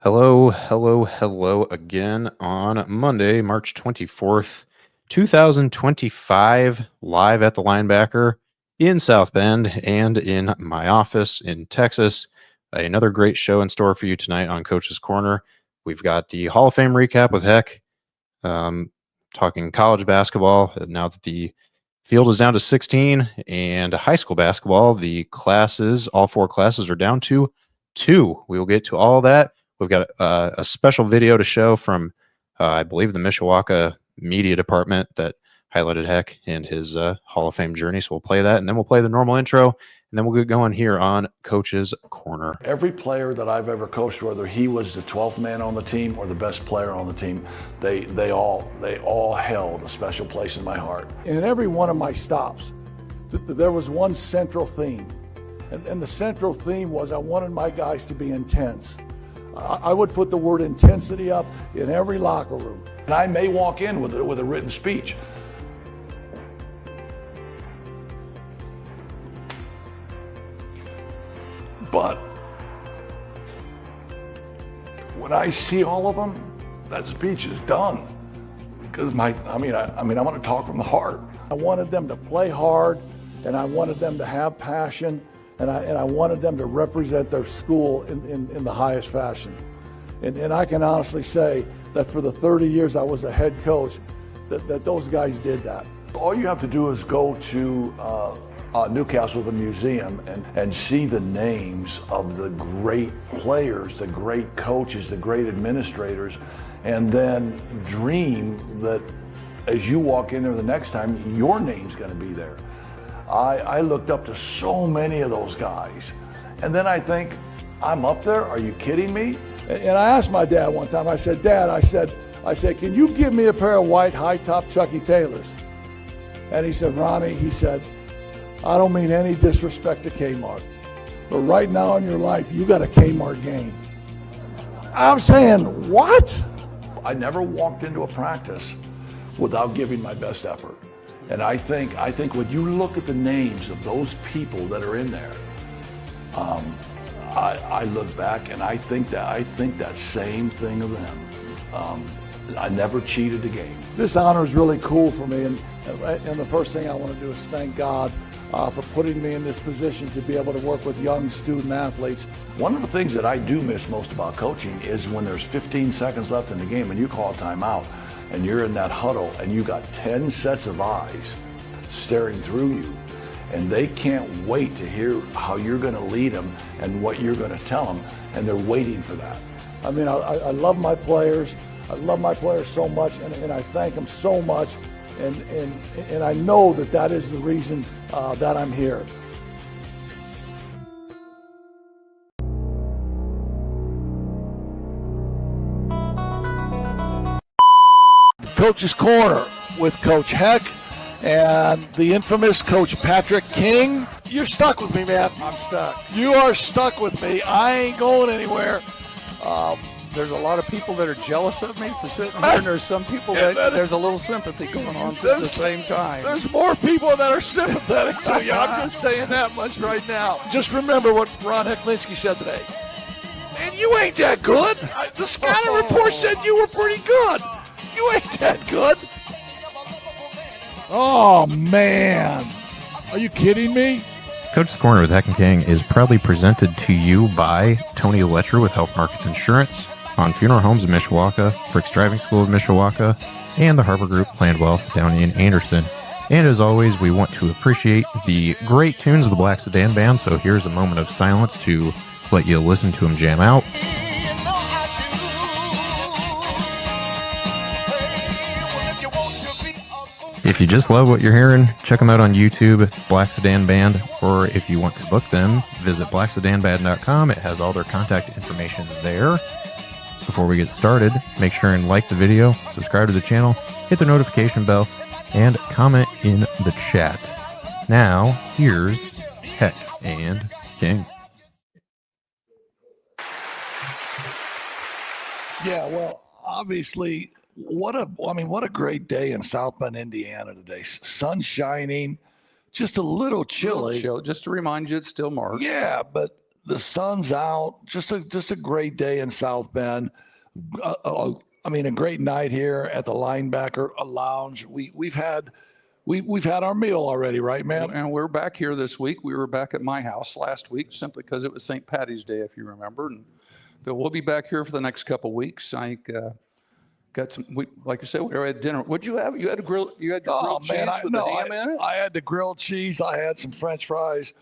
Hello, hello, hello again on Monday, March 24th, 2025, live at the Linebacker in South Bend and in my office in Texas. Another great show in store for you tonight on Coach's Corner. We've got the Hall of Fame recap with Heck, talking college basketball now that the field is down to 16, and high school basketball, the classes, all four classes are down to 2. We will get to all that. We've got a special video to show from, I believe, the Mishawaka media department that highlighted Heck and his Hall of Fame journey. So we'll play that, and then we'll play the normal intro, and then we'll get going here on Coach's Corner. Every player that I've ever coached, whether he was the 12th man on the team or the best player on the team, they all held a special place in my heart. In every one of my stops, there was one central theme. And the central theme was I wanted my guys to be intense. I would put the word intensity up in every locker room. And I may walk in with a written speech. But when I see all of them, that speech is done. Because I want to talk from the heart. I wanted them to play hard, and I wanted them to have passion, and I wanted them to represent their school in the highest fashion. And I can honestly say that for the 30 years I was a head coach, that those guys did that. All you have to do is go to Newcastle, the museum, and see the names of the great players, the great coaches, the great administrators, and then dream that as you walk in there the next time, your name's going to be there. I looked up to so many of those guys, and then I think, I'm up there? Are you kidding me? And I asked my dad one time, I said, Dad, I said, can you give me a pair of white high-top Chucky Taylors? And he said, Ronnie, he said, I don't mean any disrespect to Kmart, but right now in your life, you got a Kmart game. I'm saying, what? I never walked into a practice without giving my best effort. And I think when you look at the names of those people that are in there, I look back and I think that same thing of them. I never cheated a game. This honor is really cool for me, and the first thing I want to do is thank God for putting me in this position to be able to work with young student athletes. One of the things that I do miss most about coaching is when there's 15 seconds left in the game and you call a timeout and you're in that huddle and you got 10 sets of eyes staring through you, and they can't wait to hear how you're going to lead them and what you're going to tell them, and they're waiting for that. I mean, I love my players. I love my players so much, and I thank them so much, and I know that is the reason that I'm here. Coach's Corner with Coach Heck and the infamous Coach Patrick King. You're stuck with me, man. I'm stuck. You are stuck with me. I ain't going anywhere. There's a lot of people that are jealous of me for sitting here, and there's some people that there's a little sympathy going on at the same time. There's more people that are sympathetic to you. I'm just saying that much right now. Just remember what Ron Hecklinski said today. Man, you ain't that good. The scouting report said you were pretty good. You ain't that good. Oh, man. Are you kidding me? Coach's Corner with Heck and King is proudly presented to you by Tony Letcher with Health Markets Insurance, On Funeral Homes of Mishawaka, Frick's Driving School of Mishawaka, and the Harbor Group Planned Wealth down in Anderson. And as always, we want to appreciate the great tunes of the Black Sedan Band, so here's a moment of silence to let you listen to them jam out. If you just love what you're hearing, check them out on YouTube, Black Sedan Band, or if you want to book them, visit blacksedanband.com. It has all their contact information there. Before we get started, make sure and like the video, subscribe to the channel, hit the notification bell, and comment in the chat. Now, here's Heck and King. Yeah, well, obviously, what a great day in South Bend, Indiana today. Sun shining, just a little chilly. Chill. Just to remind you, it's still March. Yeah, but The sun's out. Just a great day in South Bend. I mean, a great night here at the linebacker lounge. We've had our meal already, right, man? And we're back here this week. We were back at my house last week simply because it was St. Patty's Day, if you remember. And so we'll be back here for the next couple of weeks. I got some. Like you said, we were at dinner. What'd you have? You had a grill. You had the grilled cheese with the ham in it. I had the grilled cheese. I had some French fries.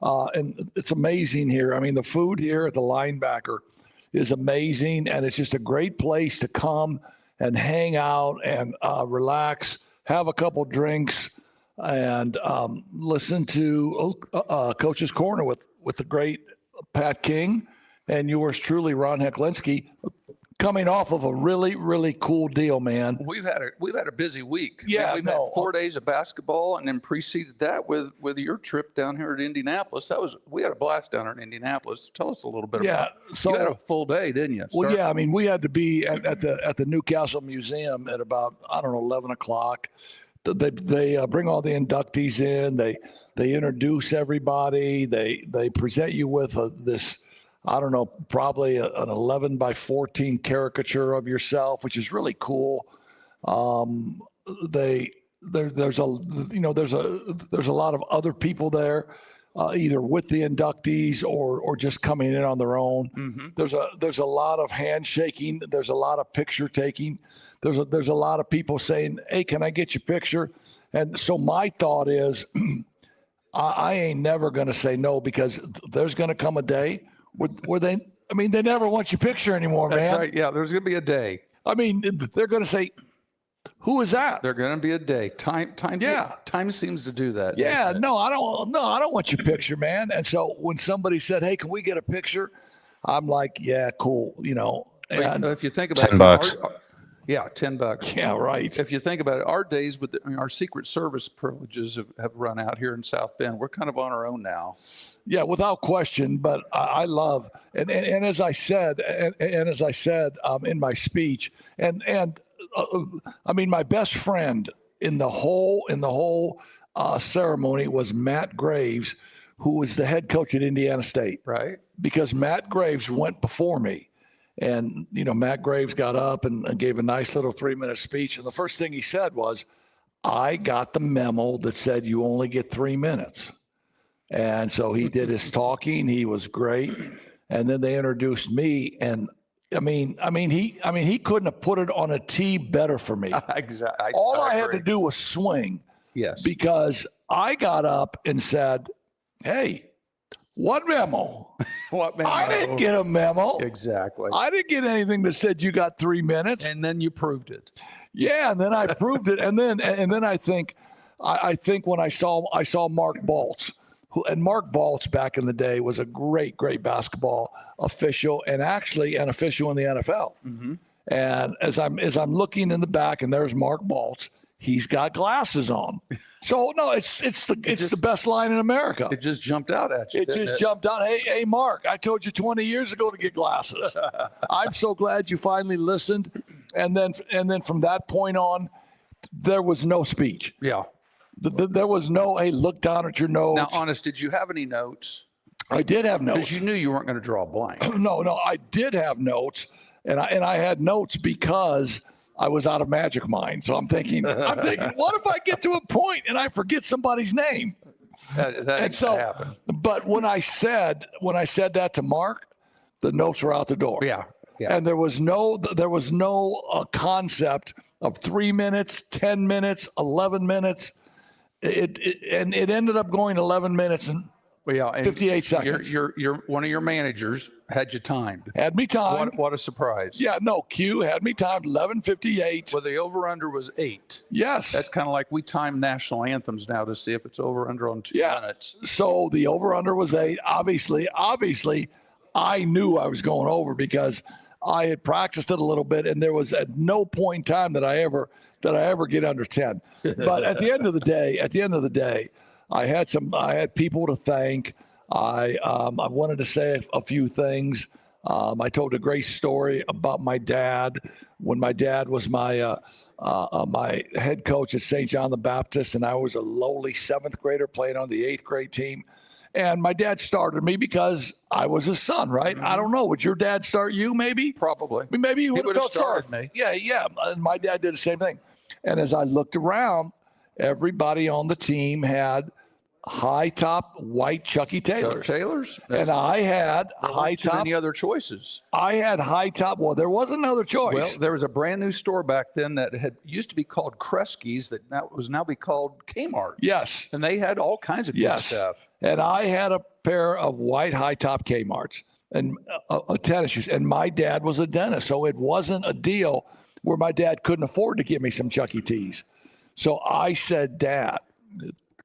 And it's amazing here. I mean, the food here at the linebacker is amazing, and it's just a great place to come and hang out and relax, have a couple drinks, and listen to Coach's Corner with the great Pat King and yours truly, Ron Hecklinski, coming off of a really, really cool deal, man. We've had a busy week. Yeah, we've had 4 days of basketball, and then preceded that with your trip down here at Indianapolis. We had a blast down there in Indianapolis. Tell us a little bit about it. So you had a full day, didn't you? Well, yeah. I mean, we had to be at the Newcastle Museum at about 11 o'clock. They bring all the inductees in. They introduce everybody. They present you with this. I don't know, probably an 11 by 14 caricature of yourself, which is really cool. There's a lot of other people there, either with the inductees or just coming in on their own. Mm-hmm. There's a lot of handshaking. There's a lot of picture taking. There's a lot of people saying, "Hey, can I get your picture?" And so my thought is, I ain't never going to say no, because there's going to come a day where they never want your picture anymore, man. That's right. Yeah, there's going to be a day. I mean, they're going to say, "Who is that?" They're going to be a day. Time seems to do that. Yeah, no, I don't want your picture, man. And so when somebody said, "Hey, can we get a picture?" I'm like, "Yeah, cool." And if you think about $10. Yeah, $10. Yeah, right. If you think about it, our days with our Secret Service privileges have run out here in South Bend. We're kind of on our own now. Yeah, without question. But I love and as I said in my speech, and I mean, my best friend in the whole ceremony was Matt Graves, who was the head coach at Indiana State. Right. Because Matt Graves went before me. And, Matt Graves got up and gave a nice little 3-minute speech. And the first thing he said was, "I got the memo that said you only get 3 minutes." And so he did his talking. He was great. And then they introduced me. And I mean, he couldn't have put it on a tee better for me. Exactly. All I had to do was swing. Yes. Because I got up and said, "Hey, what memo?" What memo? I didn't get a memo. Exactly. I didn't get anything that said you got 3 minutes. And then you proved it. Yeah, and then I proved it. And then I think when I saw Mark Baltz, and Mark Baltz back in the day was a great basketball official, and actually an official in the NFL. Mm-hmm. And as I'm looking in the back, and there's Mark Baltz. He's got glasses on. So no, it's the best line in America. It just jumped out at you. It just jumped out. Hey, Mark, I told you 20 years ago to get glasses. I'm so glad you finally listened. And then from that point on, there was no speech. Yeah. There was no, "Hey, look down at your notes." Now, honest, did you have any notes? I did have notes. Because you knew you weren't going to draw a blank. No, I did have notes, and I had notes because I was out of Magic Mind. So I'm thinking, what if I get to a point and I forget somebody's name? That happened. But when I said that to Mark, the notes were out the door. Yeah. And there was no concept of 3 minutes, 10 minutes, 11 minutes. It ended up going 11 minutes and 58 seconds. Your one of your managers had you timed. Had me timed. What a surprise. Yeah, no, Q had me timed 11:58. Well, the over-under was 8. Yes. That's kind of like we time national anthems now to see if it's over-under on 2 minutes. So the over-under was 8. Obviously, I knew I was going over because I had practiced it a little bit, and there was at no point in time that I ever get under 10. But at the end of the day, I had people to thank. I wanted to say a few things. I told a great story about my dad when my dad was my head coach at St. John the Baptist, and I was a lowly 7th grader playing on the 8th grade team. And my dad started me because I was his son, right? I don't know. Would your dad start you? Maybe. Probably. I mean, maybe you He would have felt sorry started me. Yeah. And my dad did the same thing. And as I looked around, everybody on the team had high top white Chucky Taylors. And I had high top. Any other choices? I had high top. Well, there was another choice. Well, there was a brand new store back then that had used to be called Kresge's that was now be called Kmart. Yes. And they had all kinds of good stuff. And I had a pair of white high top Kmarts and a tennis shoes. And my dad was a dentist, so it wasn't a deal where my dad couldn't afford to give me some Chuck E. T's. So I said, Dad,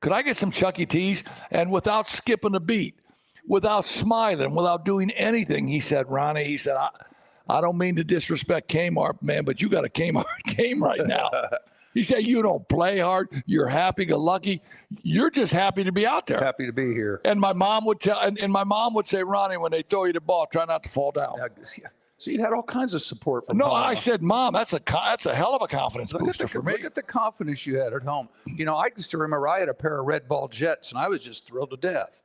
could I get some Chuck E. T's? And without skipping a beat, without smiling, without doing anything, he said, Ronnie, he said, I don't mean to disrespect Kmart, man, but you got a Kmart game right now. He said, you don't play hard. You're happy-go-lucky. You're just happy to be out there. Happy to be here. And my mom would tell, and my mom would say, Ronnie, when they throw you the ball, try not to fall down. So you had all kinds of support from No, Mama. I said, Mom, that's a hell of a confidence booster for me. Look at the confidence you had at home. You know, I used to remember I had a pair of red ball Jets, and I was just thrilled to death.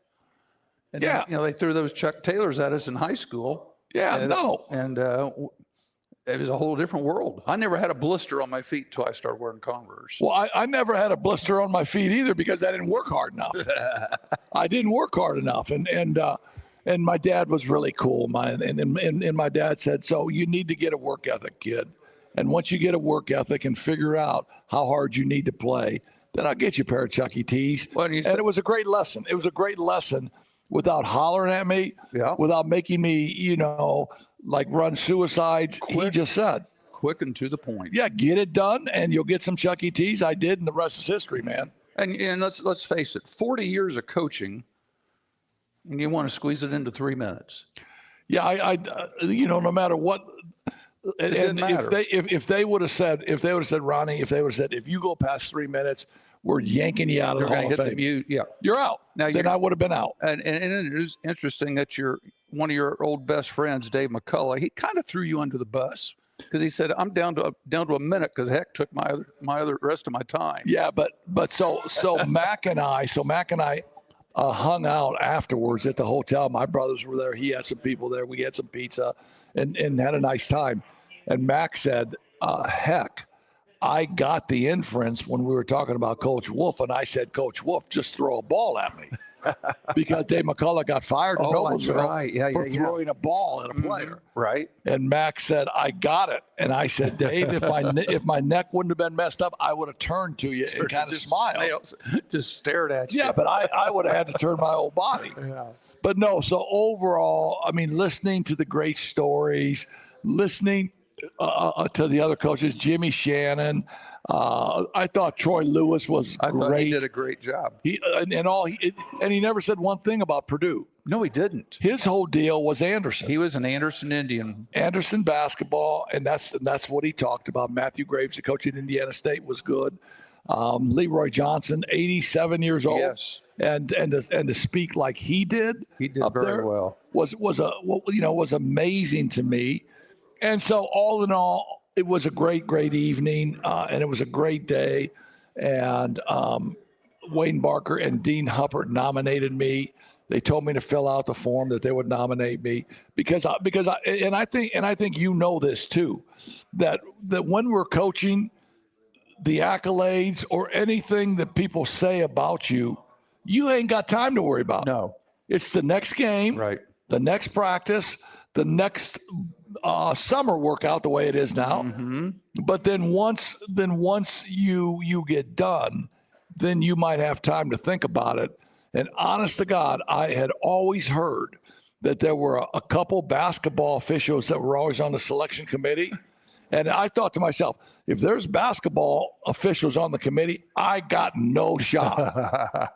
And then, you know, they threw those Chuck Taylors at us in high school. Yeah, and it was a whole different world. I never had a blister on my feet until I started wearing Converse. Well, I never had a blister on my feet either because I didn't work hard enough. I didn't work hard enough, and my dad was really cool. And my dad said, so you need to get a work ethic, kid. And once you get a work ethic and figure out how hard you need to play, then I'll get you a pair of Chuck E. T's. And it was a great lesson. It was a great lesson without hollering at me, without making me, you know, like run suicides. He just said, quick and to the point. Yeah, get it done, and you'll get some Chuck E. T's. I did, and the rest is history, man. And let's face it, 40 years of coaching, and you want to squeeze it into 3 minutes. Yeah, I you know, no matter what, and if they would have said, Ronnie, if you go past 3 minutes, we're yanking you out of the Hall of Fame. You're out. Now then I would have been out. And it is interesting that one of your old best friends, Dave McCullough, he kind of threw you under the bus because he said, "I'm down to a minute because Heck took my other rest of my time." Yeah, but so Mac and I hung out afterwards at the hotel. My brothers were there. He had some people there. We had some pizza and had a nice time. And Mac said, Heck, I got the inference when we were talking about Coach Wolf, and I said, Coach Wolf, just throw a ball at me. Because Dave McCullough got fired in Noblesville for throwing a ball at a player. Right. And Mac said, I got it. And I said, Dave, if my neck wouldn't have been messed up, I would have turned to you and kind of smiled. Just stared at you. Yeah, but I would have had to turn my whole body. But no, so overall, I mean, listening to the great stories, listening to the other coaches, Jimmy Shannon. I thought Troy Lewis was great. I thought he did a great job. He never said one thing about Purdue. No, he didn't. His whole deal was Anderson. He was an Anderson Indian. Anderson basketball, and that's what he talked about. Matthew Graves, the coach at Indiana State, was good. Leroy Johnson, 87 years old. Yes. And to speak like he did very well. Was amazing to me. And so all in all, it was a great evening, and it was a great day. And Wayne Barker and Dean Huppert nominated me. They told me to fill out the form that they would nominate me because I think you know this too, that when we're coaching, the accolades or anything that people say about you, you ain't got time to worry about. No, it's the next game, right? The next practice, the next summer workout, the way it is now. Mm-hmm. But then once you get done, then you might have time to think about it. And honest to God, I had always heard that there were a couple basketball officials that were always on the selection committee. And I thought to myself, if there's basketball officials on the committee, I got no shot.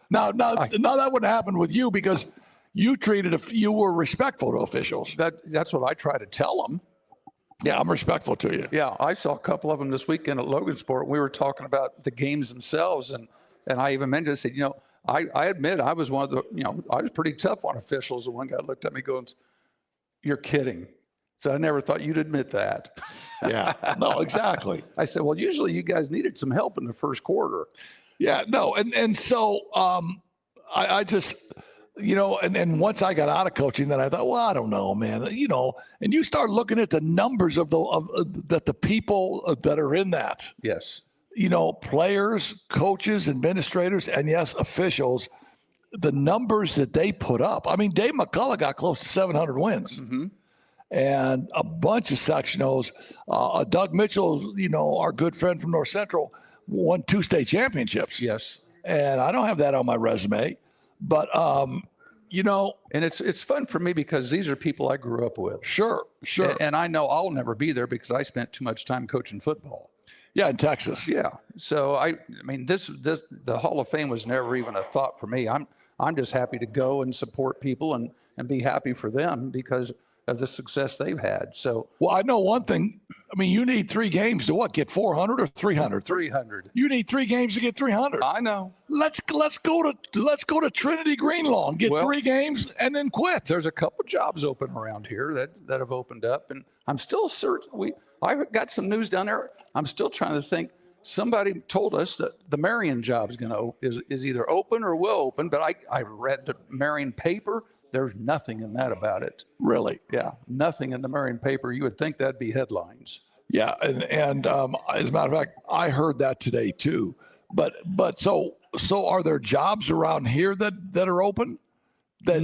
Now that wouldn't happen with you because you were respectful to officials. That's what I try to tell them. Yeah, I'm respectful to you. Yeah, I saw a couple of them this weekend at Logansport. We were talking about the games themselves, and I even mentioned, I said, I admit I was one of the, I was pretty tough on officials. And one guy looked at me going, "You're kidding." So I never thought you'd admit that. Yeah, no, exactly. I said, well, usually you guys needed some help in the first quarter. Yeah, no. And so I just, and once I got out of coaching, then I thought, well, I don't know, man, and you start looking at the numbers of the people that are in that, Yes. Players, coaches, administrators, and yes, officials, the numbers that they put up. I mean, Dave McCullough got close to 700 wins. Mm-hmm. And a bunch of sectionals. Doug Mitchell, our good friend from North Central, won 2 state championships. Yes. And I don't have that on my resume, but and it's fun for me because these are people I grew up with. Sure. And I know I'll never be there because I spent too much time coaching football. Yeah, in Texas. Yeah. So I mean, the Hall of Fame was never even a thought for me. I'm just happy to go and support people and be happy for them because of the success they've had. So, well, I know one thing. I mean, you need 3 games to get 400 or 300? 300. You need 3 games to get 300. I know. Let's go to Trinity Greenlaw and get 3 games and then quit. There's a couple jobs open around here that have opened up, and I'm still certain I got some news down there. I'm still trying to think. Somebody told us that the Marion job is either open or will open, but I read the Marion paper. There's nothing in that about it. Really? Yeah, nothing in the Marion paper. You would think that'd be headlines. Yeah, and as a matter of fact, I heard that today too. But so are there jobs around here that are open that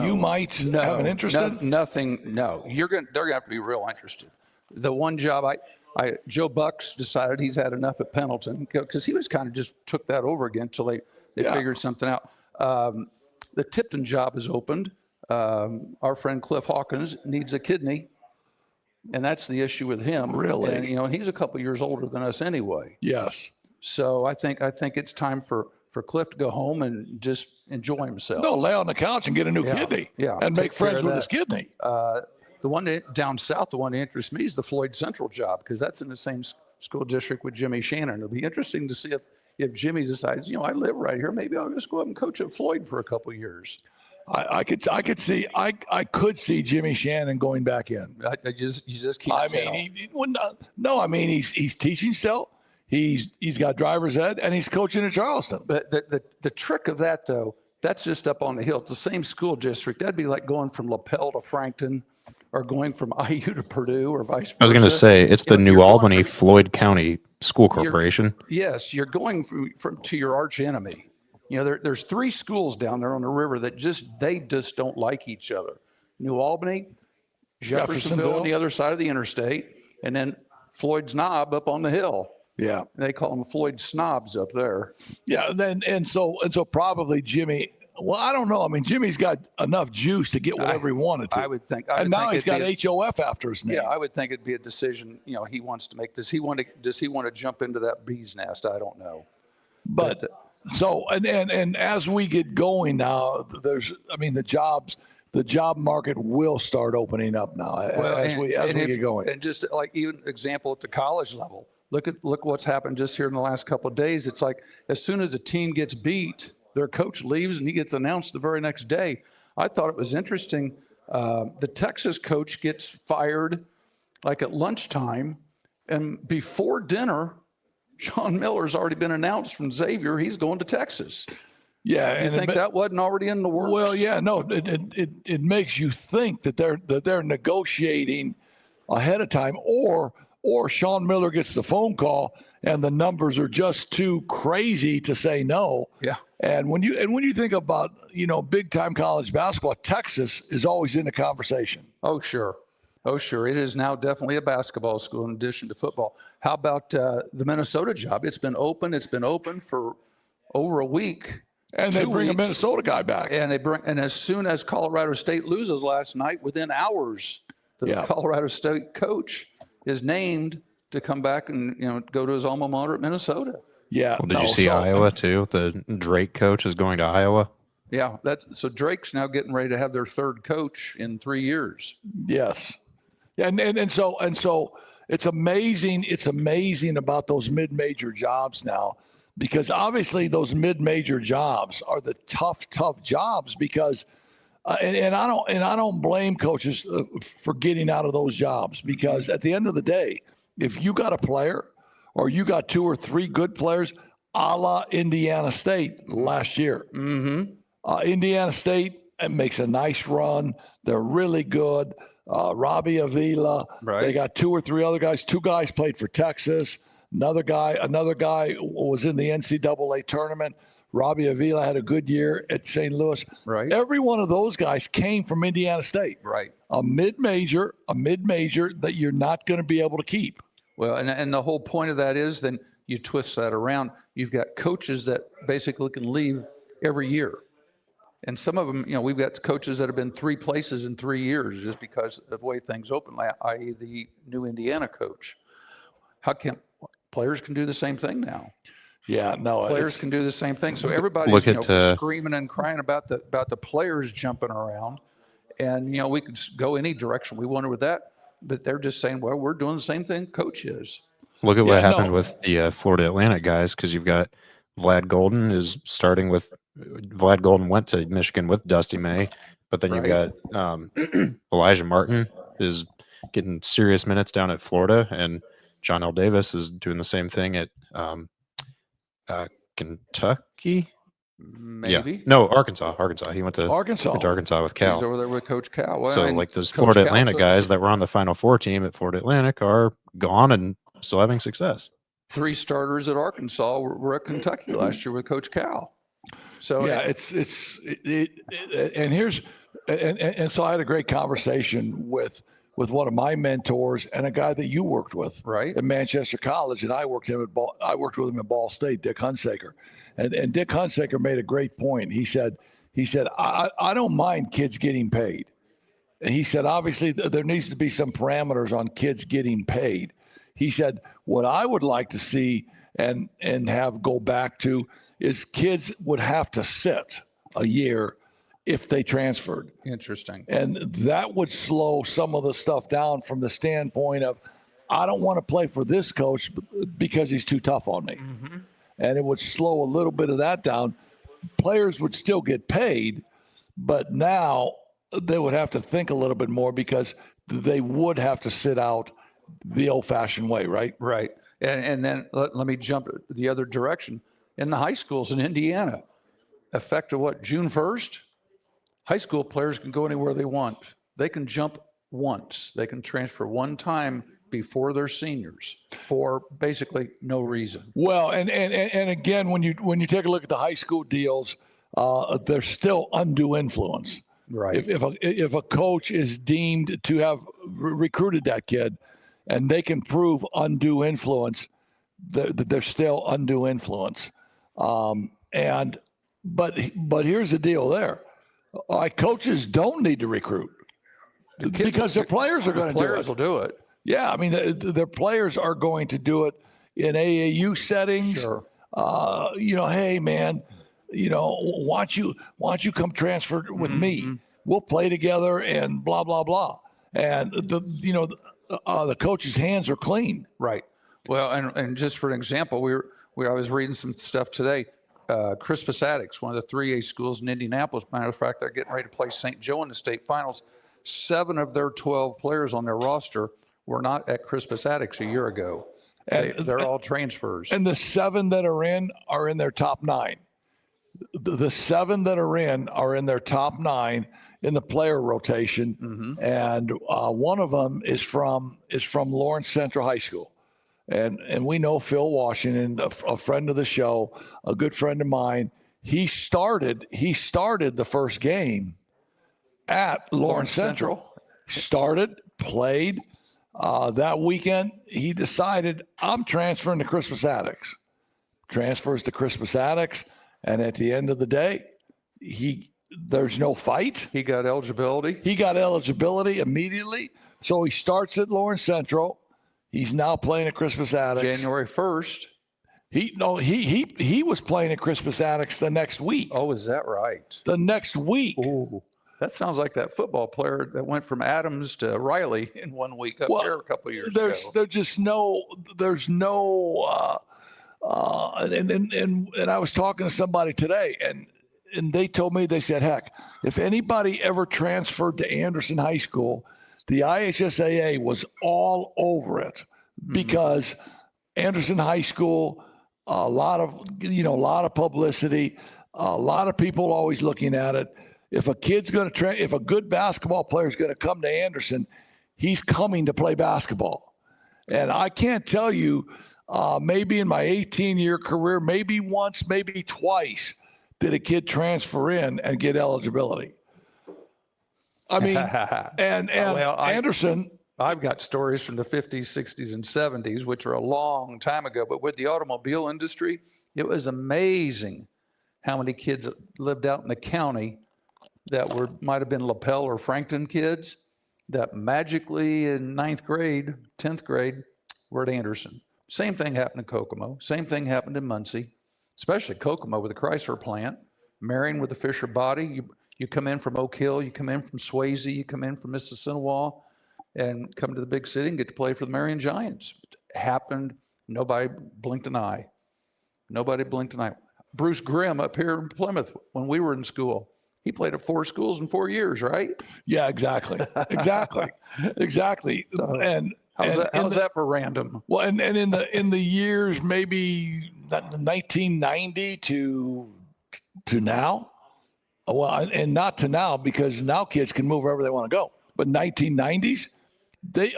you might have an interest in? Nothing. No, they're gonna have to be real interested. The one job Joe Bucks decided he's had enough at Pendleton because he was kind of just took that over again until they figured something out. The Tipton job is opened. Our friend Cliff Hawkins needs a kidney, and that's the issue with him. Really? And he's a couple years older than us anyway. Yes. So I think it's time for Cliff to go home and just enjoy himself. No, lay on the couch and get a new kidney. Yeah, and make friends with his kidney. The one down south, the one that interests me is the Floyd Central job because that's in the same school district with Jimmy Shannon. It'll be interesting to see if Jimmy decides, I live right here, maybe I'll just go up and coach at Floyd for a couple of years. I could see Jimmy Shannon going back in. You just can't tell. He's teaching still. He's got driver's ed and he's coaching at Charleston. But the trick of that though, that's just up on the hill. It's the same school district. That'd be like going from LaPel to Frankton, or going from IU to Purdue, or vice versa. I was going to say it's the New Albany Floyd County School Corporation. Yes, you're going to your arch enemy. There's 3 schools down there on the river that they just don't like each other. New Albany, Jeffersonville on the other side of the interstate, and then Floyd's Knob up on the hill. Yeah, they call them Floyd Snobs up there. Yeah, and so probably Jimmy. Well, I don't know. I mean, Jimmy's got enough juice to get whatever he wanted to. I would think. And now he's got HOF after his name. Yeah, I would think it'd be a decision he wants to make. Does he want to jump into that bee's nest? I don't know. But so and as we get going now, the job market will start opening up now as we get going. And just like even example at the college level, look what's happened just here in the last couple of days. It's like as soon as a team gets beat, their coach leaves and he gets announced the very next day. I thought it was interesting. The Texas coach gets fired like at lunchtime, and before dinner, Sean Miller's already been announced from Xavier. He's going to Texas. Yeah, and think that wasn't already in the works? Well, yeah, no. It makes you think that they're negotiating ahead of time, or Sean Miller gets the phone call and the numbers are just too crazy to say no. Yeah. And when you think about, big time college basketball, Texas is always in the conversation. Oh, sure. It is now definitely a basketball school in addition to football. How about the Minnesota job? It's been open for over a week. And they bring a Minnesota guy back. And as soon as Colorado State loses last night, within hours, the Colorado State coach is named to come back and go to his alma mater at Minnesota. Yeah. Well, did you see Iowa too? The Drake coach is going to Iowa. Yeah, so Drake's now getting ready to have their 3rd coach in 3 years. Yes. And so it's amazing. It's amazing about those mid-major jobs now, because obviously those mid-major jobs are the tough jobs because and I don't blame coaches for getting out of those jobs, because at the end of the day, if you got a player or you got 2 or 3 good players, a la Indiana State last year. Indiana State makes a nice run. They're really good. Robbie Avila. Right. They got 2 or 3 other guys. 2 guys played for Texas. Another guy was in the NCAA tournament. Robbie Avila had a good year at St. Louis. Right. Every one of those guys came from Indiana State. Right. A mid-major that you're not going to be able to keep. Well, and the whole point of that is then you twist that around. You've got coaches that basically can leave every year. And some of them, we've got coaches that have been 3 places in 3 years just because of the way things open, i.e. the new Indiana coach. Players can do the same thing now? Yeah, no. Players can do the same thing. So everybody's screaming and crying about the players jumping around. And, we could go any direction we wanted with that. But they're just saying, well, we're doing the same thing coach is. Look at what happened with the Florida Atlantic guys, because you've got Vlad Golden is starting with – Vlad Golden went to Michigan with Dusty May, but then you've got Elijah Martin is getting serious minutes down at Florida, and John L. Davis is doing the same thing at Kentucky. Maybe. Yeah. No, Arkansas. He went to Arkansas with Cal. He's over there with Coach Cal. Well, so, those Florida Atlantic guys that were on the Final Four team at Florida Atlantic are gone and still having success. 3 starters at Arkansas were at Kentucky last year with Coach Cal. So yeah, and so I had a great conversation with one of my mentors and a guy that you worked with at Manchester College, and I worked with him at Ball State, Dick Hunsaker, and Dick Hunsaker made a great point. He said I don't mind kids getting paid. And he said obviously there needs to be some parameters on kids getting paid. He said what I would like to see and have go back to is kids would have to sit a year if they transferred. Interesting. And that would slow some of the stuff down from the standpoint of, I don't want to play for this coach because he's too tough on me. Mm-hmm. And it would slow a little bit of that down. Players would still get paid, but now they would have to think a little bit more because they would have to sit out the old-fashioned way, right? Right. And then let me jump the other direction. In the high schools in Indiana, effective June 1st, high school players can go anywhere they want. They can jump once. They can transfer one time before they're seniors for basically no reason. Well, and again, when you take a look at the high school deals, there's still undue influence. Right. If a coach is deemed to have recruited that kid, and they can prove undue influence, that there's still undue influence. But here's the deal there. Coaches don't need to recruit because their players are going to do it. Players will do it. Yeah, I mean, their players are going to do it in AAU settings. Sure. Hey, man, why don't you come transfer with me? We'll play together and blah, blah, blah. And, the coach's hands are clean. Right. Well, and just for an example, I was reading some stuff today. Crispus Attucks, one of the 3A schools in Indianapolis. Matter of fact, they're getting ready to play St. Joe in the state finals. 7 of their 12 players on their roster were not at Crispus Attucks a year ago. They're all transfers. And the 7 that are in their top 9. The 7 that are in their top 9 in the player rotation, and one of them is from Lawrence Central High School, and we know Phil Washington, a friend of the show, a good friend of mine. He started the first game at Lawrence Central. Started, played. That weekend, he decided, I'm transferring to Crispus Attucks. Transfers to Crispus Attucks, and at the end of the day, there's no fight. He got eligibility. He got eligibility immediately. So he starts at Lawrence Central. He's now playing at Crispus Attucks. January 1st. He was playing at Crispus Attucks the next week. Oh, is that right? The next week. Ooh, that sounds like that football player that went from Adams to Riley in 1 week there a couple of years ago. There's no and I was talking to somebody today, and they told me, they said, heck, if anybody ever transferred to Anderson High School, the IHSAA was all over it because Anderson High School a lot of publicity, a lot of people always looking at it. If a kid's going to if a good basketball player is going to come to Anderson, he's coming to play basketball. And I can't tell you, maybe in my 18-year career, maybe once, maybe twice, did a kid transfer in and get eligibility. I mean, and Anderson. I've got stories from the 50s, 60s, and 70s, which are a long time ago. But with the automobile industry, it was amazing how many kids lived out in the county that might have been Lapel or Frankton kids that magically in 9th grade, 10th grade were at Anderson. Same thing happened in Kokomo. Same thing happened in Muncie, especially Kokomo with the Chrysler plant, Marion with the Fisher Body. You come in from Oak Hill, you come in from Swayze, you come in from Mississinawa, and come to the big city and get to play for the Marion Giants. It happened. Nobody blinked an eye. Nobody blinked an eye. Bruce Grimm up here in Plymouth when we were in school, he played at 4 schools in 4 years, right? Yeah, exactly. Exactly. And how's that for random? Well, and in the years maybe 1990 to now, well, and not to now, because now kids can move wherever they want to go. But 1990s, they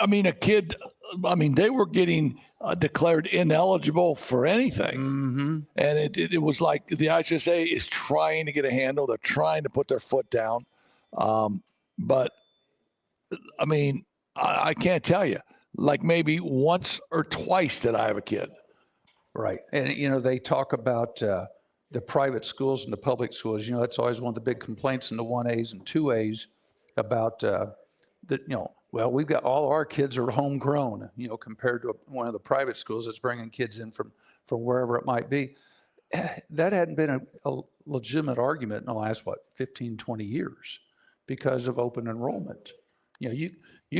were getting declared ineligible for anything. Mm-hmm. And it was like the IHSA is trying to get a handle. They're trying to put their foot down. But I mean, I can't tell you, like maybe once or twice did I have a kid. Right. And, they talk about the private schools and the public schools. That's always one of the big complaints in the 1As and 2As about well, we've got all our kids are homegrown, compared to one of the private schools that's bringing kids in from wherever it might be. That hadn't been a legitimate argument in the last, 15, 20 years because of open enrollment. You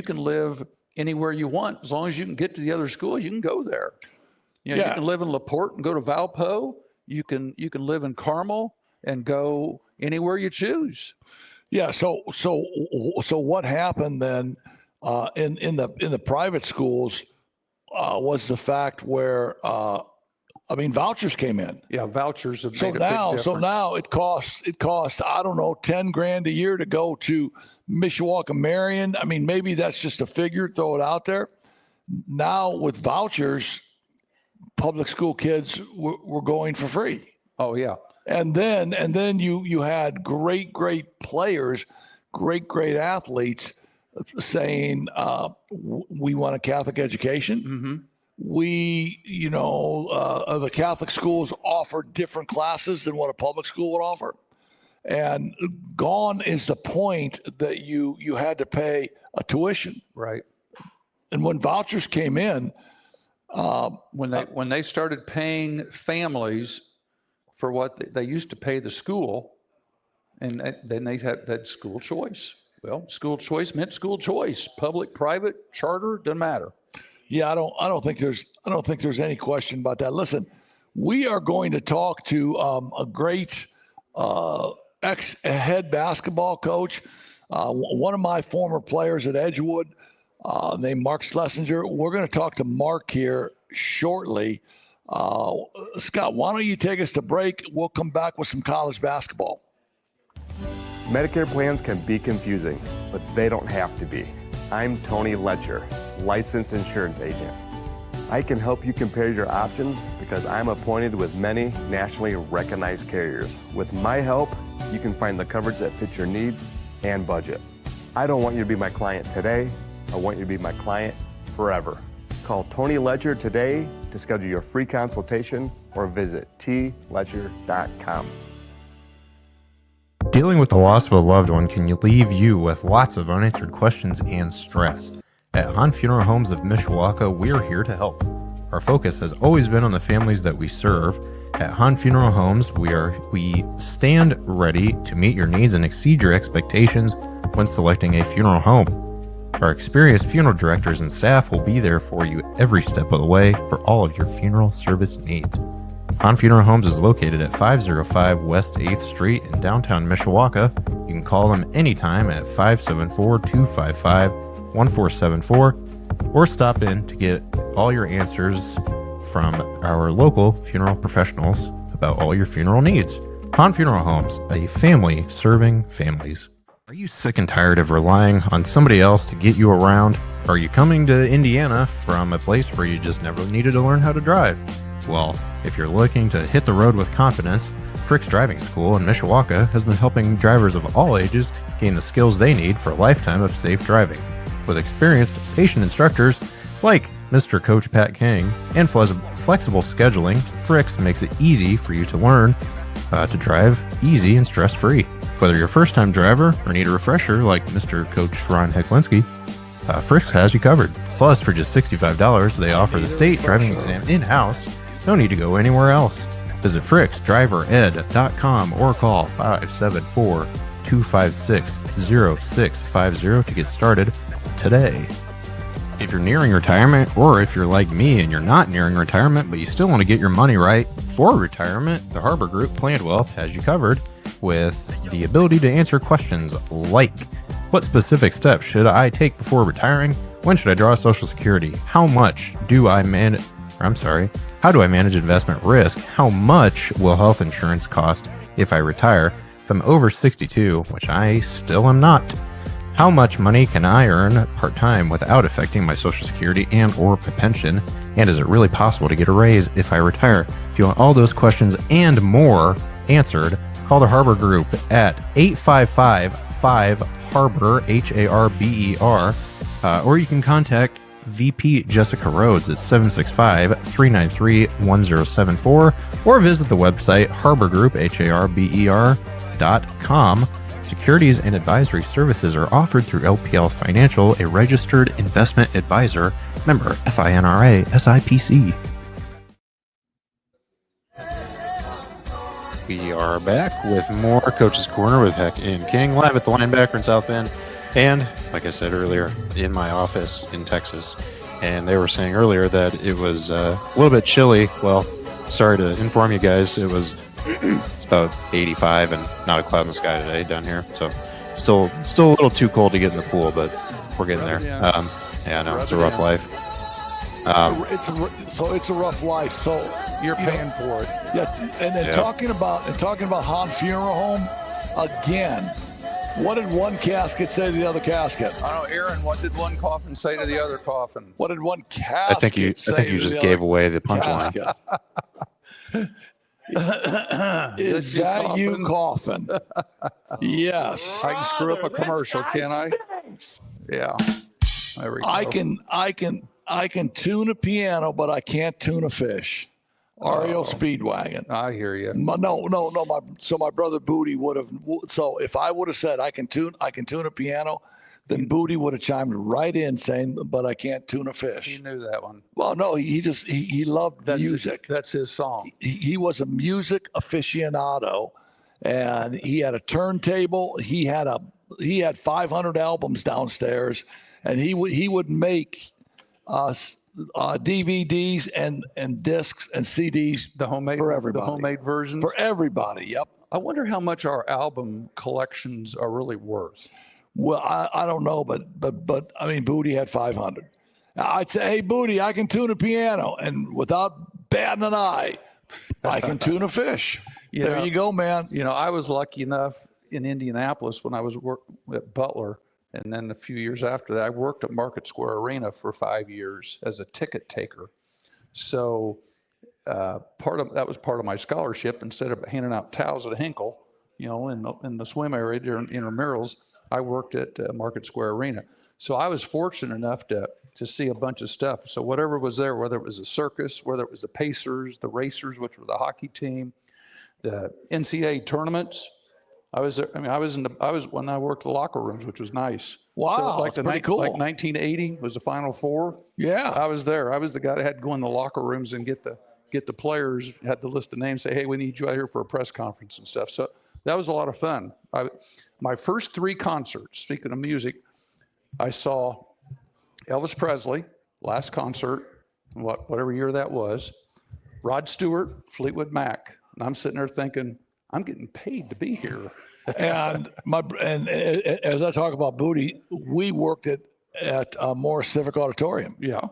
can live anywhere you want. As long as you can get to the other school, you can go there. You can live in LaPorte and go to Valpo. You can live in Carmel and go anywhere you choose. Yeah. So what happened then in the private schools was the fact where vouchers came in. Yeah, vouchers have made a big difference. So now it costs I don't know, $10,000 a year to go to Mishawaka Marion. I mean, maybe that's just a figure. Throw it out there. Now with vouchers, public school kids were going for free. Oh yeah. And then you had great players, great athletes saying, we want a Catholic education. Mm-hmm. We, the Catholic schools offer different classes than what a public school would offer. And gone is the point that you had to pay a tuition. Right. And when vouchers came in, when they started paying families for what they used to pay the school, and then they had that school choice. Well, school choice meant school choice. Public, private, charter, doesn't matter. Yeah, I don't think there's any question about that. Listen, we are going to talk to a great ex-head basketball coach, one of my former players at Edgewood, named Mark Schlesinger. We're going to talk to Mark here shortly. Scott, why don't you take us to break? We'll come back with some college basketball. Medicare plans can be confusing, but they don't have to be. I'm Tony Letcher, licensed insurance agent. I can help you compare your options because I'm appointed with many nationally recognized carriers. With my help, you can find the coverage that fits your needs and budget. I don't want you to be my client today. I want you to be my client forever. Call Tony Letcher today to schedule your free consultation or visit tletcher.com. Dealing with the loss of a loved one can leave you with lots of unanswered questions and stress. At Hahn Funeral Homes of Mishawaka, we are here to help. Our focus has always been on the families that we serve. At Hahn Funeral Homes, we stand ready to meet your needs and exceed your expectations when selecting a funeral home. Our experienced funeral directors and staff will be there for you every step of the way for all of your funeral service needs. Hahn Funeral Homes is located at 505 West 8th Street in downtown Mishawaka. You can call them anytime at 574-255-1474 or stop in to get all your answers from our local funeral professionals about all your funeral needs. Han Funeral Homes, a family serving families. Are you sick and tired of relying on somebody else to get you around? Are you coming to Indiana from a place where you just never needed to learn how to drive? Well, if you're looking to hit the road with confidence, Frick's Driving School in Mishawaka has been helping drivers of all ages gain the skills they need for a lifetime of safe driving. With experienced, patient instructors like Mr. Coach Pat King and flexible scheduling, Frick's makes it easy for you to learn to drive easy and stress-free. Whether you're a first-time driver or need a refresher like Mr. Coach Ron Heklinski, Frick's has you covered. Plus, for just $65, they offer the state driving exam in-house. No need to go anywhere else. Visit fricksdrivered.com or call 574-256-0650 to get started today. If you're nearing retirement, or if you're like me and you're not nearing retirement but you still want to get your money right for retirement, the Harbor Group Planned Wealth has you covered with the ability to answer questions like, what specific steps should I take before retiring? When should I draw Social Security? How do I manage investment risk? How much will health insurance cost if I retire? If I'm over 62, which I still am not, how much money can I earn part-time without affecting my Social Security and or my pension? And is it really possible to get a raise if I retire? If you want all those questions and more answered, call the Harbor Group at 855-5-HARBOR, HARBER, or you can contact VP Jessica Rhodes at 765-393-1074, or visit the website harborgroup.com. Securities and advisory services are offered through LPL Financial, a registered investment advisor, member FINRA SIPC. We are back with more Coach's Corner with Heck and King, live at the Linebacker in South Bend, and like I said earlier, in my office in Texas. And they were saying earlier that it was a little bit chilly. Well, sorry to inform you guys, it's about 85 and not a cloud in the sky today down here. So still a little too cold to get in the pool, but we're getting there. Yeah, no, it's a rough life. It's a rough life. So You're paying for it. yeah, and then talking about Han Funeral Home again. What did one casket say to the other casket? I don't know, Aaron, what did one coffin say to the other coffin? What did one casket I think you just gave away the punchline. Is that you coughing? Yes. I can screw up a commercial, can I? Yeah. There we go. I can tune a piano, but I can't tune a fish. REO Speedwagon. I hear you. No. My brother Booty would have. So if I would have said I can tune a piano, then Booty would have chimed right in saying, "But I can't tune a fish." He knew that one. Well, no, he loved music. That's his song. He was a music aficionado, and he had a turntable. He had 500 albums downstairs, and he would make DVDs and discs and CDs for everybody. The homemade versions for everybody. Yep. I wonder how much our album collections are really worth. Well, I don't know, but I mean, Booty had 500. I'd say, hey, Booty, I can tune a piano, and without batting an eye, I can tune a fish. There you go, man. I was lucky enough in Indianapolis when I was at Butler. And then a few years after that, I worked at Market Square Arena for 5 years as a ticket taker. So that was part of my scholarship. Instead of handing out towels at Hinkle, in the swim area during intramurals, I worked at Market Square Arena. So I was fortunate enough to see a bunch of stuff. So whatever was there, whether it was the circus, whether it was the Pacers, the Racers, which were the hockey team, the NCAA tournaments. I was there. I mean, I was when I worked the locker rooms, which was nice. Wow, so pretty cool. Like 1980 was the Final Four. Yeah, I was there. I was the guy that had to go in the locker rooms and get the players, had the list of names, say, hey, we need you out here for a press conference and stuff. So that was a lot of fun. My first 3 concerts, speaking of music, I saw Elvis Presley, last concert, whatever year that was, Rod Stewart, Fleetwood Mac. And I'm sitting there thinking, I'm getting paid to be here. and as I talk about Booty, we worked at Morris Civic Auditorium. Yeah.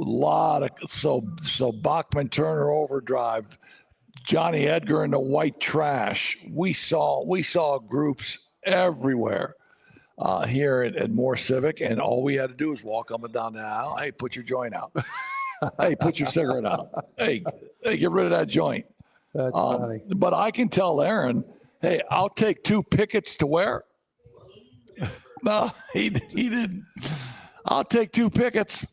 lot of so Bachman Turner overdrive, Johnny Edgar and the white trash. We saw groups everywhere here at Moore Civic, and all we had to do was walk up and down the aisle. Hey, put your joint out. Hey, put your cigarette out. Hey, get rid of that joint. That's funny. But I can tell Aaron, hey, I'll take 2 pickets to wear. No, he didn't. I'll take 2 pickets.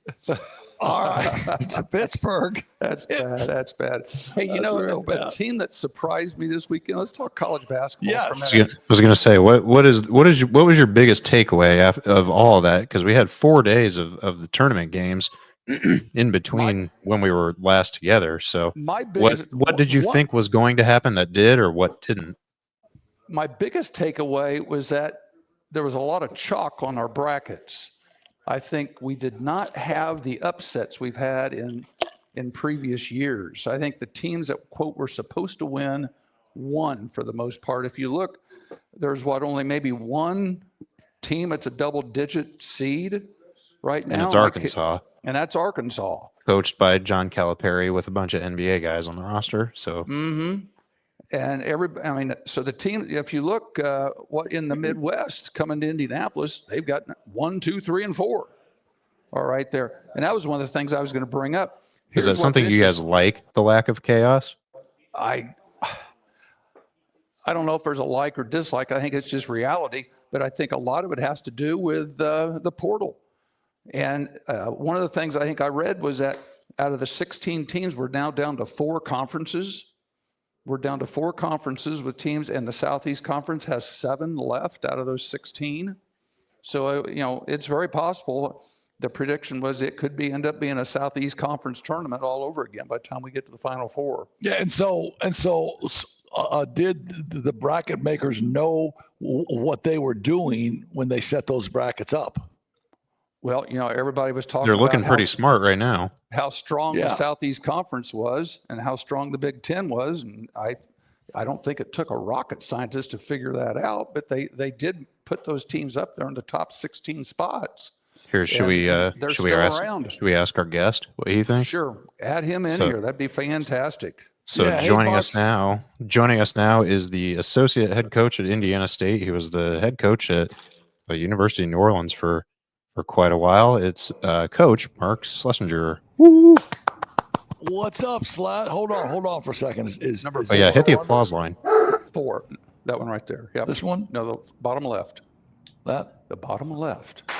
All right, to Pittsburgh. That's bad. That's bad. Hey, you know, a team that surprised me this weekend. Let's talk college basketball for a minute. I was going to say, what was your biggest takeaway of all that? Because we had 4 days of the tournament games in between when we were last together. So, what did you think was going to happen that did, or what didn't? My biggest takeaway was that there was a lot of chalk on our brackets. I think we did not have the upsets we've had in previous years. I think the teams that, quote, were supposed to won for the most part. If you look, there's only maybe one team that's a double-digit seed right now. And it's Arkansas. And that's Arkansas. Coached by John Calipari with a bunch of NBA guys on the roster. So. Mm-hmm. And so the team, if you look what in the Midwest coming to Indianapolis, they've got 1, 2, 3, and 4. All right there. And that was one of the things I was going to bring up. Is that something you guys like, the lack of chaos? I don't know if there's a like or dislike. I think it's just reality. But I think a lot of it has to do with the portal. And one of the things I think I read was that out of the 16 teams, we're now down to 4 conferences. We're down to 4 conferences with teams, and the Southeast Conference has 7 left out of those 16. So, it's very possible. The prediction was it could end up being a Southeast Conference tournament all over again by the time we get to the Final 4. Yeah, and so did the bracket makers know what they were doing when they set those brackets up? Well, everybody was talking. They're looking pretty smart right now. How strong the Southeast Conference was, and how strong the Big Ten was, and I don't think it took a rocket scientist to figure that out. But they did put those teams up there in the top 16 spots. Here, should we ask our guest what he thinks? Sure, add him in here. That'd be fantastic. So joining us now is the associate head coach at Indiana State. He was the head coach at the University of New Orleans for quite a while. It's Coach Mark Schlesinger. Woo! What's up, Slat? Hold on for a second. Is number? Hit the applause line. 4. That one right there. Yeah. This one? No, the bottom left. That? The bottom left.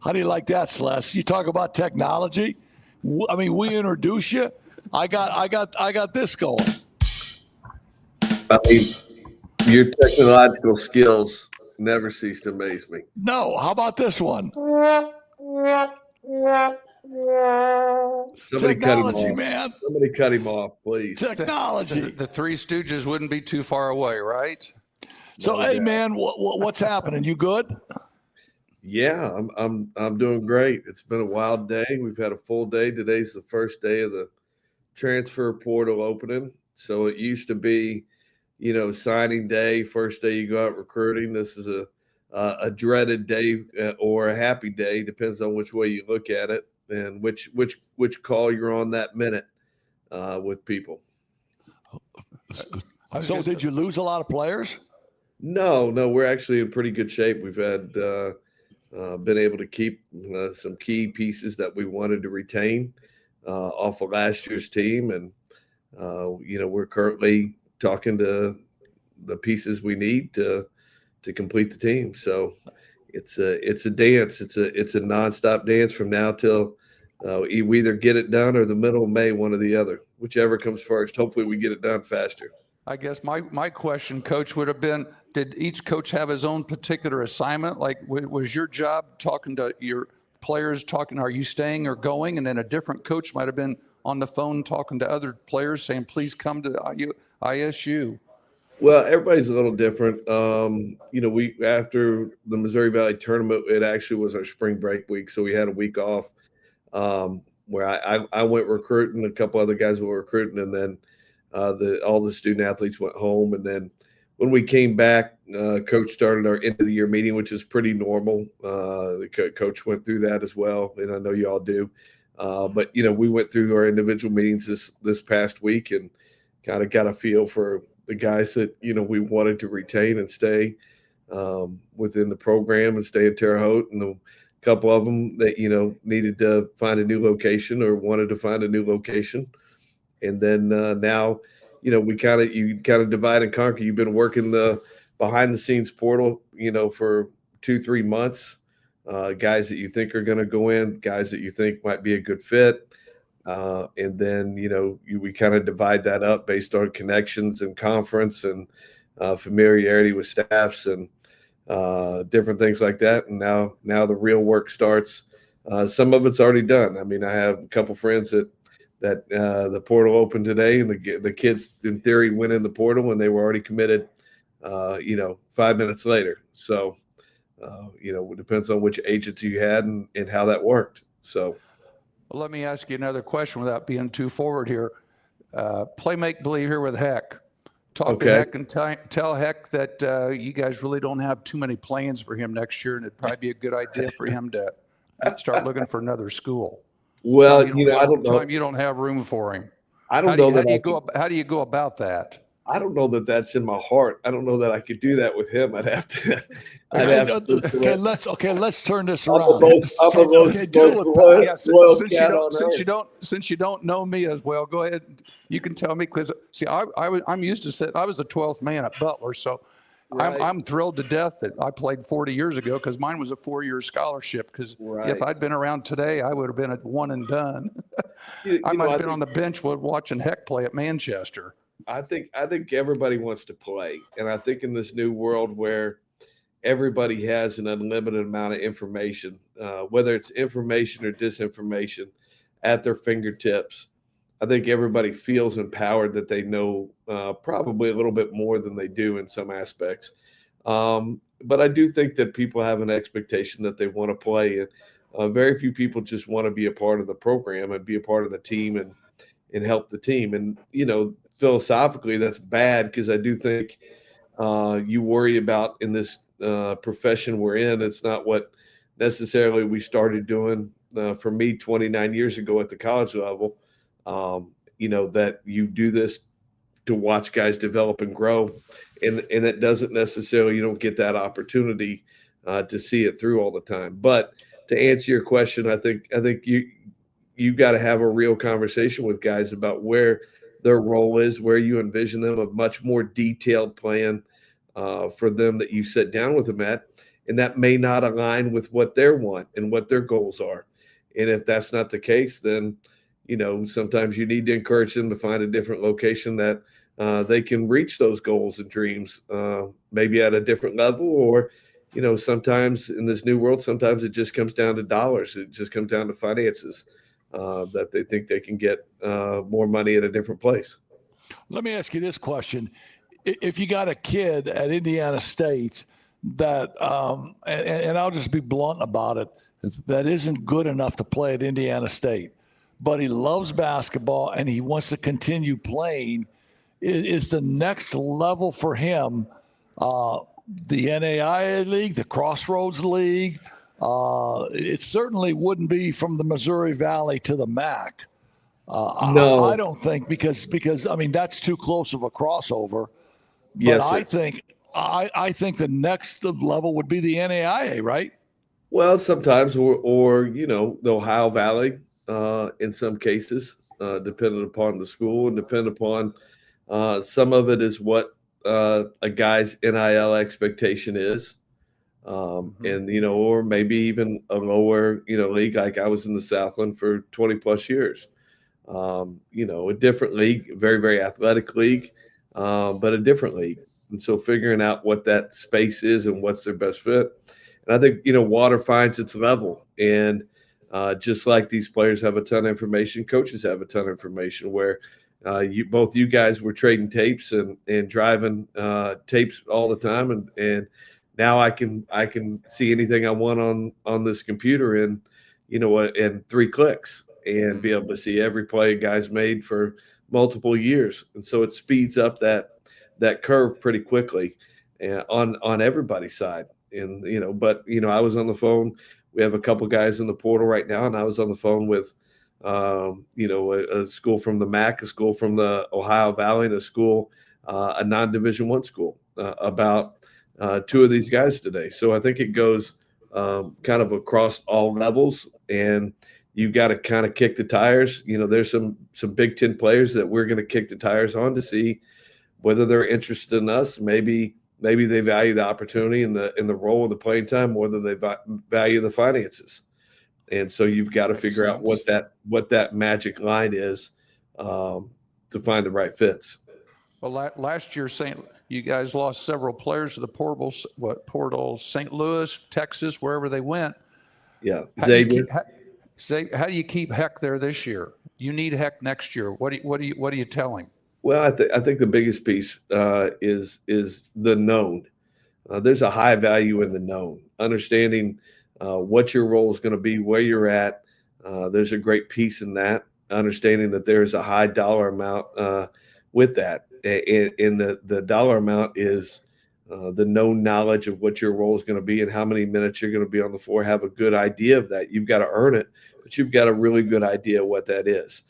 How do you like that, Celeste? You talk about technology. I mean, we introduce you. I got this going. I mean, your technological skills never cease to amaze me. No, how about this one? Somebody technology, cut him off. Man. Somebody cut him off, please. Technology. The Three Stooges wouldn't be too far away, right? So, hey, man, what's happening? You good? Yeah, I'm doing great. It's been a wild day. We've had a full day. Today's the first day of the transfer portal opening. So it used to be, signing day, first day you go out recruiting. This is a dreaded day or a happy day, depends on which way you look at it and which call you're on that minute with people. So did you lose a lot of players? No, we're actually in pretty good shape. We've had been able to keep some key pieces that we wanted to retain off of last year's team. And, we're currently talking to the pieces we need to complete the team. So it's a dance. It's a nonstop dance from now till we either get it done or the middle of May, one or the other, whichever comes first. Hopefully we get it done faster. I guess my question, Coach, would have been, did each coach have his own particular assignment? Like, was your job talking to your players, are you staying or going? And then a different coach might have been on the phone talking to other players saying, please come to ISU. Well, everybody's a little different. We after the Missouri Valley tournament, it actually was our spring break week, so we had a week off where I went recruiting, a couple other guys were recruiting, and then all the student athletes went home, and then when we came back, Coach started our end of the year meeting, which is pretty normal. The coach went through that as well, and I know you all do. But we went through our individual meetings this past week and kind of got a feel for the guys that we wanted to retain and stay within the program and stay in Terre Haute, and a couple of them that needed to find a new location or wanted to find a new location. And then now, you kind of divide and conquer. You've been working the behind the scenes portal, for 2-3 months. Guys that you think are going to go in, guys that you think might be a good fit. And then, we kind of divide that up based on connections and conference and familiarity with staffs and different things like that. And now the real work starts. Some of it's already done. I mean, I have a couple friends that the portal opened today, and the kids in theory went in the portal and they were already committed, 5 minutes later. So, it depends on which agents you had and how that worked. So. Well, let me ask you another question without being too forward here. Play make believe here with Heck. Talk to Heck and tell Heck that you guys really don't have too many plans for him next year, and it'd probably be a good idea for him to start looking for another school. Well, I don't know. Tell him you don't have room for him. I don't know that. How do you go about that? I don't know that that's in my heart. I don't know that I could do that with him. I'd have to. Let's turn this around. Since you don't know me as well, go ahead. You can tell me, because see, I'm used to sit. I was the 12th man at Butler, so right. I'm thrilled to death that I played 40 years ago, because mine was a 4-year scholarship. Because if I'd been around today, I would have been at one and done. I might have been on the bench watching Heck play at Manchester. I think everybody wants to play, and I think in this new world where everybody has an unlimited amount of information, whether it's information or disinformation, at their fingertips, I think everybody feels empowered that they know probably a little bit more than they do in some aspects. But I do think that people have an expectation that they want to play, and very few people just want to be a part of the program and be a part of the team and help the team. And philosophically, that's bad, because I do think you worry about in this profession we're in. It's not what necessarily we started doing for me 29 years ago at the college level. That you do this to watch guys develop and grow, and it doesn't necessarily, you don't get that opportunity to see it through all the time. But to answer your question, I think you've got to have a real conversation with guys about where their role is, where you envision them, a much more detailed plan for them that you sit down with them at, and that may not align with what they want and what their goals are. And if that's not the case, then sometimes you need to encourage them to find a different location that they can reach those goals and dreams, maybe at a different level. Or sometimes in this new world, sometimes it just comes down to dollars. It just comes down to finances. That they think they can get more money at a different place. Let me ask you this question. If you got a kid at Indiana State that, and I'll just be blunt about it, that isn't good enough to play at Indiana State, but he loves basketball and he wants to continue playing, is the next level for him the NAIA League, the Crossroads League? It certainly wouldn't be from the Missouri Valley to the MAC. No, I don't think, because I mean, that's too close of a crossover. But yes, I think the next level would be the NAIA, right? Well, sometimes, or the Ohio Valley in some cases, depending upon the school and depending upon some of it is what a guy's NIL expectation is. And, or maybe even a lower, league. Like I was in the Southland for 20 plus years, a different league, very, very athletic league, but a different league. And so figuring out what that space is and what's their best fit. And I think, water finds its level. And just like these players have a ton of information, coaches have a ton of information, where both you guys were trading tapes and driving tapes all the time. And now I can see anything I want on this computer in 3 clicks and be able to see every play a guy's made for multiple years. And so it speeds up that that curve pretty quickly on everybody's side. And, but, I was on the phone. We have a couple guys in the portal right now, and I was on the phone with, a school from the MAC, a school from the Ohio Valley, and a school, a non-Division I school about two of these guys today. So I think it goes kind of across all levels, and you've got to kind of kick the tires. There's some Big Ten players that we're going to kick the tires on to see whether they're interested in us. Maybe they value the opportunity and the role and the playing time more than they value the finances. And so you've got to figure out what that magic line is to find the right fits. Well, last year, you guys lost several players to the portal, St. Louis, Texas, wherever they went. Yeah, Xavier. How do you keep Heck there this year? You need Heck next year. What do you tell him? Well, I think the biggest piece is the known. There's a high value in the known. Understanding what your role is going to be, where you're at. There's a great piece in that. Understanding that there's a high dollar amount with that. And the dollar amount is the known knowledge of what your role is going to be and how many minutes you're going to be on the floor. Have a good idea of that. You've got to earn it, but you've got a really good idea of what that is.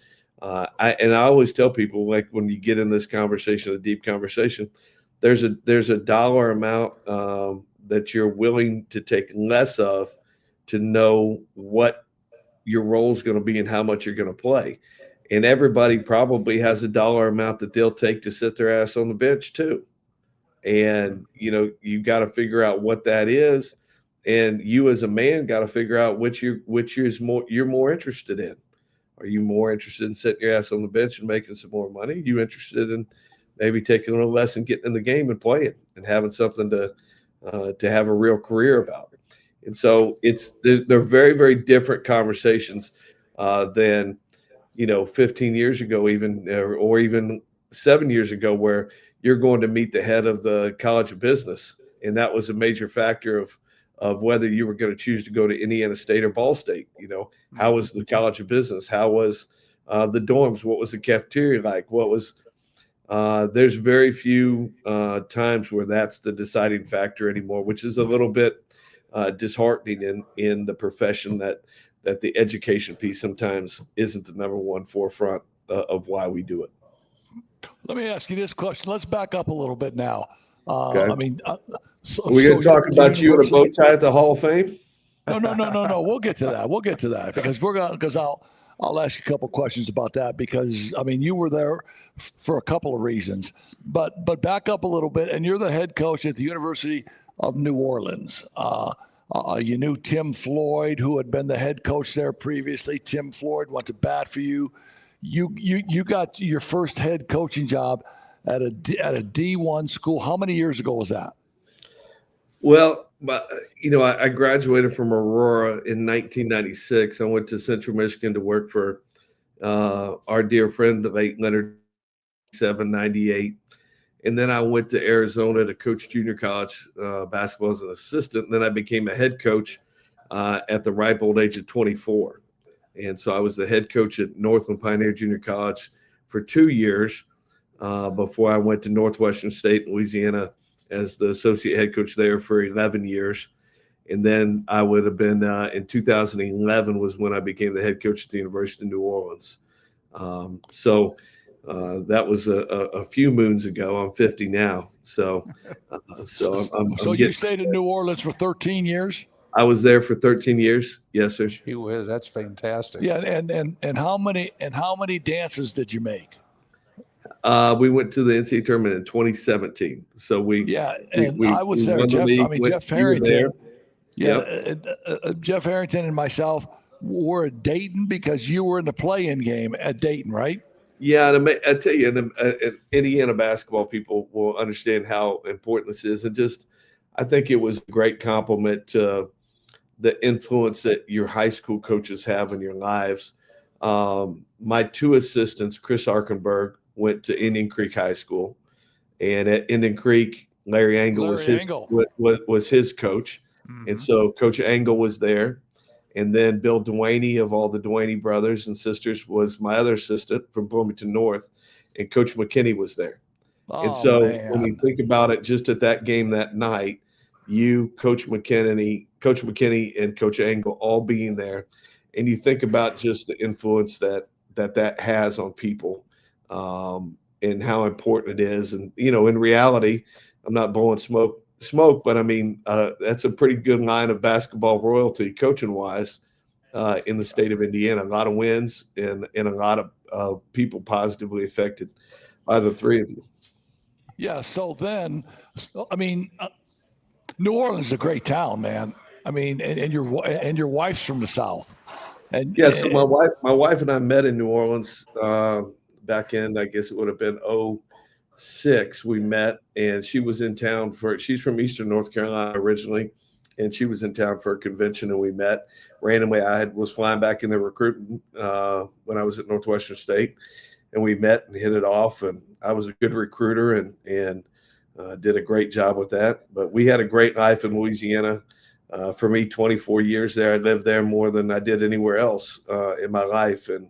I always tell people, like, when you get in this conversation, a deep conversation, there's a dollar amount that you're willing to take less of to know what your role is going to be and how much you're going to play. And everybody probably has a dollar amount that they'll take to sit their ass on the bench too. And, you've got to figure out what that is. And you as a man got to figure out which you're more interested in. Are you more interested in sitting your ass on the bench and making some more money? Are you interested in maybe taking a little less and getting in the game and playing and having something to have a real career about? And so they're very, very different conversations than 15 years ago, even or even 7 years ago, where you're going to meet the head of the College of Business, and that was a major factor of whether you were going to choose to go to Indiana State or Ball State. How was the College of Business? How was the dorms? What was the cafeteria like? What was there's very few times where that's the deciding factor anymore, which is a little bit disheartening in the profession that the education piece sometimes isn't the number one forefront of why we do it. Let me ask you this question. Let's back up a little bit now. Okay. Are we going to talk about you in a bow tie at the Hall of Fame? No. We'll get to that because I'll ask you a couple questions about that because you were there for a couple of reasons. But back up a little bit, and you're the head coach at the University of New Orleans. You knew Tim Floyd, who had been the head coach there previously. Tim Floyd went to bat for you. You got your first head coaching job at a D1 school. How many years ago was that? Well, I graduated from Aurora in 1996. I went to Central Michigan to work for our dear friend, the late Leonard, 98. And then I went to Arizona to coach junior college basketball as an assistant. And then I became a head coach at the ripe old age of 24. And so I was the head coach at Northland Pioneer Junior College for 2 years before I went to Northwestern State in Louisiana as the associate head coach there for 11 years. And then I would have been in 2011 was when I became the head coach at the University of New Orleans. So that was a few moons ago. I'm 50 now. So you stayed in New Orleans for 13 years? I was there for 13 years. Yes, sir. Gee whiz, that's fantastic. Yeah, and how many dances did you make? We went to the NCAA Tournament in 2017. So I was there. Jeff Harrington. Jeff Harrington and myself were at Dayton because you were in the play-in game at Dayton, right? Yeah, and I tell you, Indiana basketball people will understand how important this is, and I think it was a great compliment to the influence that your high school coaches have in your lives. My two assistants, Chris Arkenberg, went to Indian Creek High School, and at Indian Creek, Larry Angle was his coach, and so Coach Angle was there, and then Bill Dewaney of all the Dewaney brothers and sisters was my other assistant from Bloomington North, and Coach McKinney was there. And Oh, so when you man. think about it, just at that game that night, you, Coach McKinney, and Coach Angle all being there, and you think about just the influence that has on people, and how important it is. And in reality, I'm not blowing smoke, but I mean that's a pretty good line of basketball royalty, coaching wise, in the state of Indiana. A lot of wins and a lot of people positively affected by the three of you. Yeah. So then, I mean, New Orleans is a great town, man. I mean, and your wife's from the South. And Yeah, so my wife and I met in New Orleans back in, I guess it would have been '06. We met, and she was in town she's from Eastern North Carolina originally, and she was in town for a convention, and we met randomly. I was flying back in there recruiting when I was at Northwestern State, and we met and hit it off. And I was a good recruiter and did a great job with that. But we had a great life in Louisiana. For me, 24 years there. I lived there more than I did anywhere else in my life. And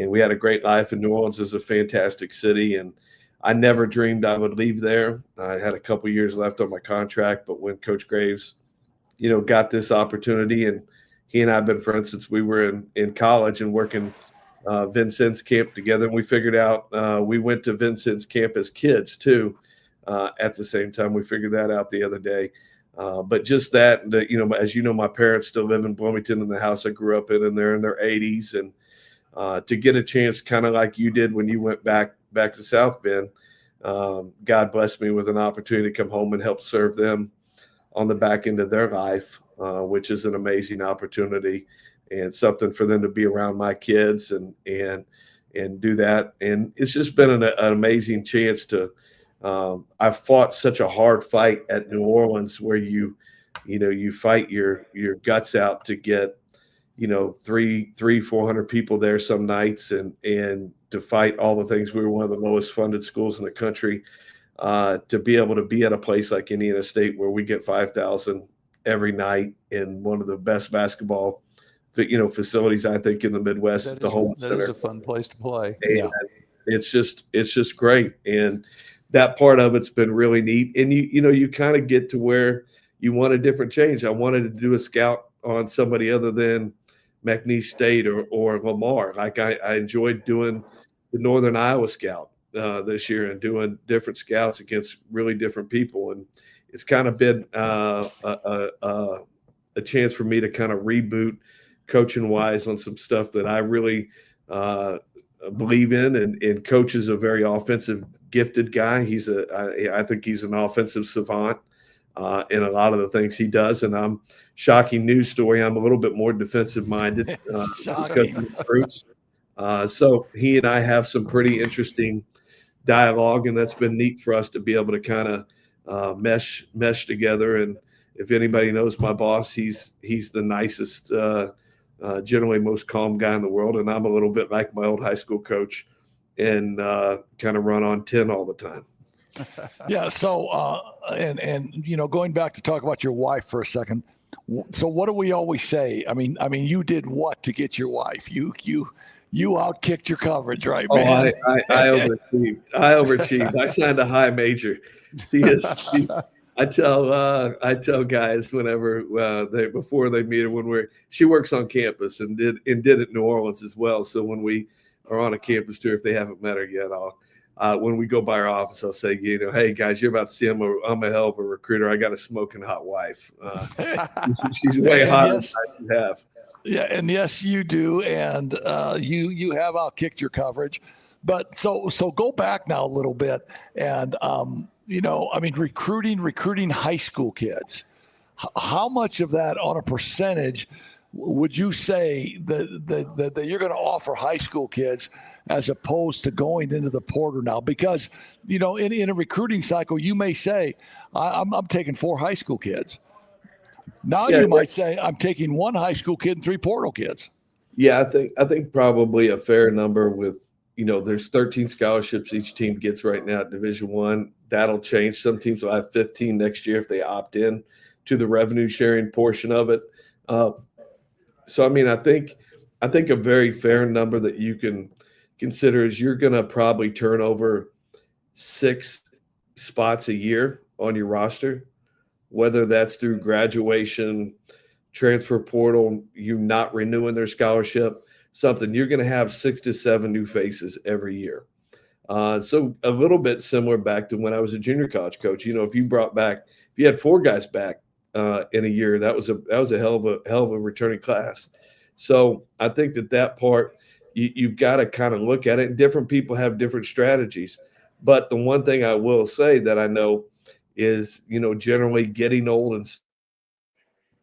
we had a great life. And New Orleans is a fantastic city. And I never dreamed I would leave there. I had a couple years left on my contract. But when Coach Graves, got this opportunity, and he and I have been friends since we were in college and working Vincennes camp together. And we figured out we went to Vincennes camp as kids too at the same time. We figured that out the other day. But just that, as my parents still live in Bloomington in the house I grew up in, and they're in their 80s. And to get a chance, kind of like you did when you went back to South Bend, God blessed me with an opportunity to come home and help serve them on the back end of their life, which is an amazing opportunity and something for them to be around my kids and do that. And it's just been an amazing chance to. I've fought such a hard fight at New Orleans where you fight your guts out to get 400 people there some nights and to fight all the things. We were one of the lowest funded schools in the country, to be able to be at a place like Indiana State where we get 5,000 every night in one of the best basketball facilities I think in the Midwest at the Home Center. That is a fun place to play. And Yeah. It's just great. And that part of it's been really neat. And you kind of get to where you want a different change. I wanted to do a scout on somebody other than McNeese State or Lamar. Like I enjoyed doing the Northern Iowa Scout this year and doing different scouts against really different people. And it's kind of been a chance for me to kind of reboot coaching wise on some stuff that I really believe in. And Coach is a very offensive gifted guy. I think he's an offensive savant in a lot of the things he does. And I'm shocking news story. I'm a little bit more defensive minded because of his roots. So he and I have some pretty interesting dialogue, and that's been neat for us to be able to kind of mesh together. And if anybody knows my boss, he's the nicest, generally most calm guy in the world. And I'm a little bit like my old high school coach and kind of run on 10 all the time. Yeah. So, and going back to talk about your wife for a second. So what do we always say? I mean, you did what to get your wife? You outkicked your coverage, right, man? I overachieved. I signed a high major. I tell guys whenever before they meet her, she works on campus and did it New Orleans as well. So when we are on a campus tour, if they haven't met her yet, when we go by her office, I'll say, hey guys, you're about to see I'm a hell of a recruiter. I got a smoking hot wife. She's way hotter than I should have. Yeah, and yes, you do, and you have outkicked your coverage, but so go back now a little bit, and recruiting high school kids. How much of that, on a percentage, would you say that you're going to offer high school kids as opposed to going into the portal now? Because in a recruiting cycle, you may say, I'm taking 4 high school kids. Now you might say I'm taking 1 high school kid and 3 portal kids. Yeah, I think probably a fair number with, there's 13 scholarships each team gets right now at Division I. That'll change. Some teams will have 15 next year if they opt in to the revenue sharing portion of it. So, I think a very fair number that you can consider is you're going to probably turn over 6 spots a year on your roster, whether that's through graduation, transfer portal, you not renewing their scholarship, something, you're going to have 6 to 7 new faces every year. So a little bit similar back to when I was a junior college coach. If you had 4 guys back in a year, that was a hell of a returning class. So I think that part, you've got to kind of look at it. Different people have different strategies. But the one thing I will say that I know is, generally getting old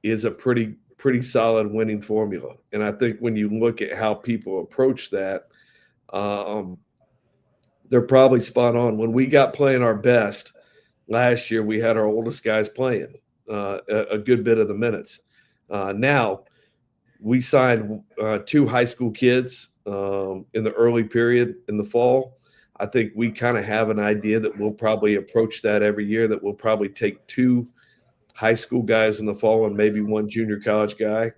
is a pretty solid winning formula. And I think when you look at how people approach that, they're probably spot on. When we got playing our best last year, we had our oldest guys playing a good bit of the minutes. Now we signed 2 high school kids in the early period in the fall. I think we kind of have an idea that we'll probably approach that every year, that we'll probably take 2 high school guys in the fall and maybe 1 junior college guy,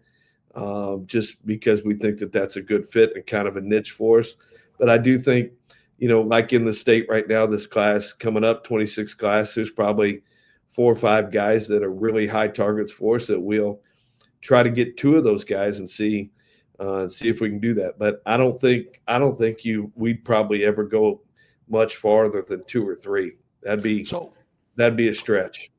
just because we think that that's a good fit and kind of a niche for us. But I do think, like in the state right now, this class coming up, 26 class, there's probably 4 or 5 guys that are really high targets for us that we'll try to get 2 of those guys and see if we can do that. But I don't think we'd probably ever go much farther than 2 or 3. That'd be a stretch.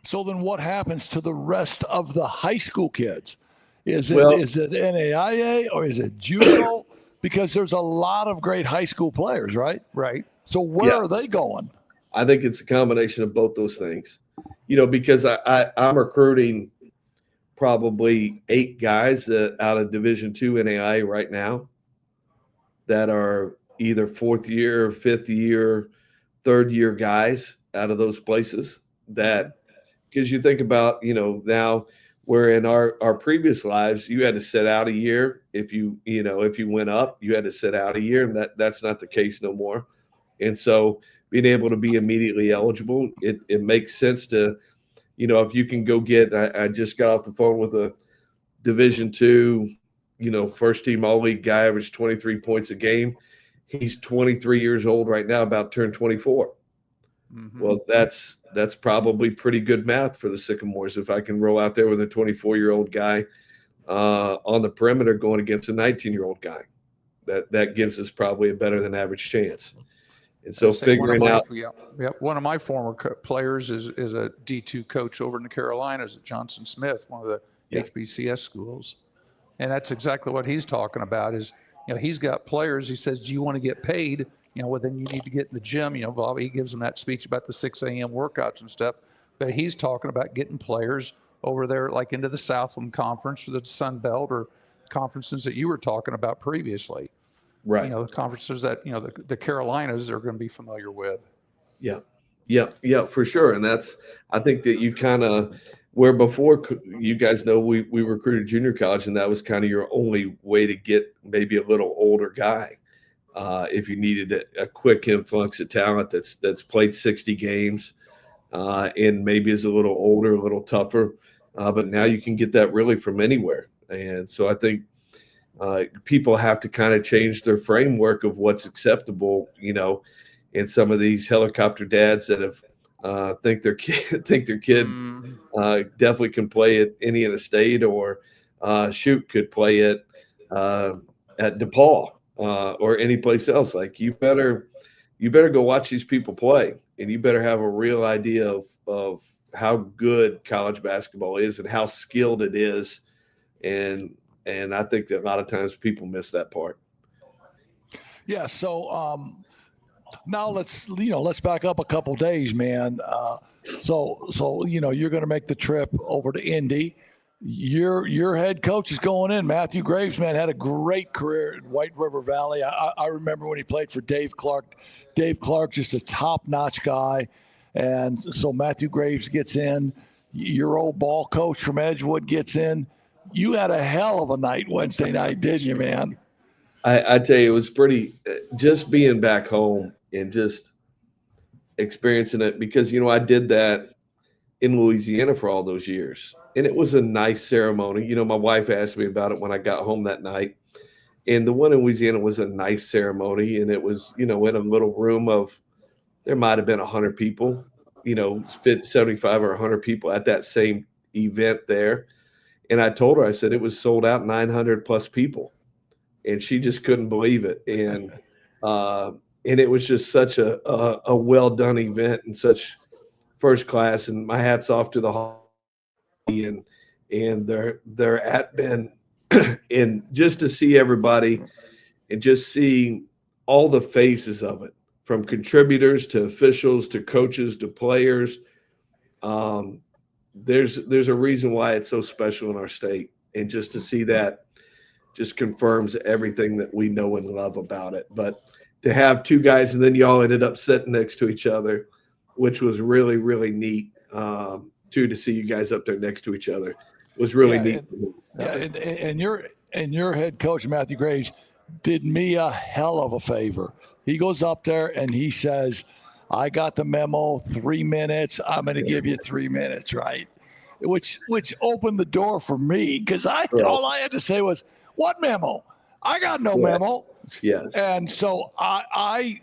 So then what happens to the rest of the high school kids? Is it NAIA or is it judo? Because there's a lot of great high school players, right? Right. So where are they going? I think it's a combination of both those things. Because I'm recruiting probably 8 guys out of Division II NAIA right now that are either 4th year, 5th year, 3rd year guys out of those places. That, because you think about, now where in our previous lives, you had to sit out a year. If you went up, you had to sit out a year, and that's not the case no more. And so being able to be immediately eligible, it makes sense to, if you can go get, I just got off the phone with a Division II, first team all-league guy, averaged 23 points a game. He's 23 years old right now, about to turn 24. Mm-hmm. Well, that's probably pretty good math for the Sycamores. If I can roll out there with a 24-year-old guy on the perimeter going against a 19-year-old guy, that gives us probably a better than average chance. And so figuring out. Yeah, one of my former players is a D2 coach over in the Carolinas at Johnson Smith, one of the HBCS schools. And that's exactly what he's talking about is, he's got players. He says, do you want to get paid? Well, then you need to get in the gym. Bob, he gives them that speech about the 6 a.m. workouts and stuff. But he's talking about getting players over there, like into the Southland Conference or the Sun Belt or conferences that you were talking about previously. Right. The conferences that, the Carolinas are going to be familiar with. Yeah, for sure. And I think that you kind of, where before, you guys know, we recruited junior college, and that was kind of your only way to get maybe a little older guy. If you needed a quick influx of talent that's played 60 games and maybe is a little older, a little tougher. But now you can get that really from anywhere. And so I think people have to kind of change their framework of what's acceptable, and some of these helicopter dads that have think their kid definitely can play at Indiana State or could play at DePaul or any place else. Like you better go watch these people play, and you better have a real idea of how good college basketball is and how skilled it is. And I think that a lot of times people miss that part. Yeah. So now let's back up a couple days, man. So you're going to make the trip over to Indy. Your head coach is going in. Matthew Graves, man, had a great career at White River Valley. I remember when he played for Dave Clark. Dave Clark, just a top-notch guy. And so Matthew Graves gets in. Your old ball coach from Edgewood gets in. You had a hell of a night Wednesday night, didn't you, man? I tell you, it was pretty just being back home and just experiencing it because, I did that in Louisiana for all those years. And it was a nice ceremony. My wife asked me about it when I got home that night. And the one in Louisiana was a nice ceremony. And it was, in a little room of there might have been 100 people, fit 75 or 100 people at that same event there. And I told her, I said, it was sold out, 900 plus people. And she just couldn't believe it. And it was just such a well done event and such first class. And my hat's off to the Hall and their admin, and just to see everybody and just see all the faces of it, from contributors to officials to coaches to players. There's a reason why it's so special in our state, and just to see that just confirms everything that we know and love about it. But to have two guys, and then y'all ended up sitting next to each other, which was really, really neat, to see you guys up there next to each other was really neat. And your head coach, Matthew Grage, did me a hell of a favor. He goes up there and he says, I got the memo, 3 minutes. I'm going to give you 3 minutes, right? Which opened the door for me, because all I had to say was, what memo? I got no memo. Yes. And so I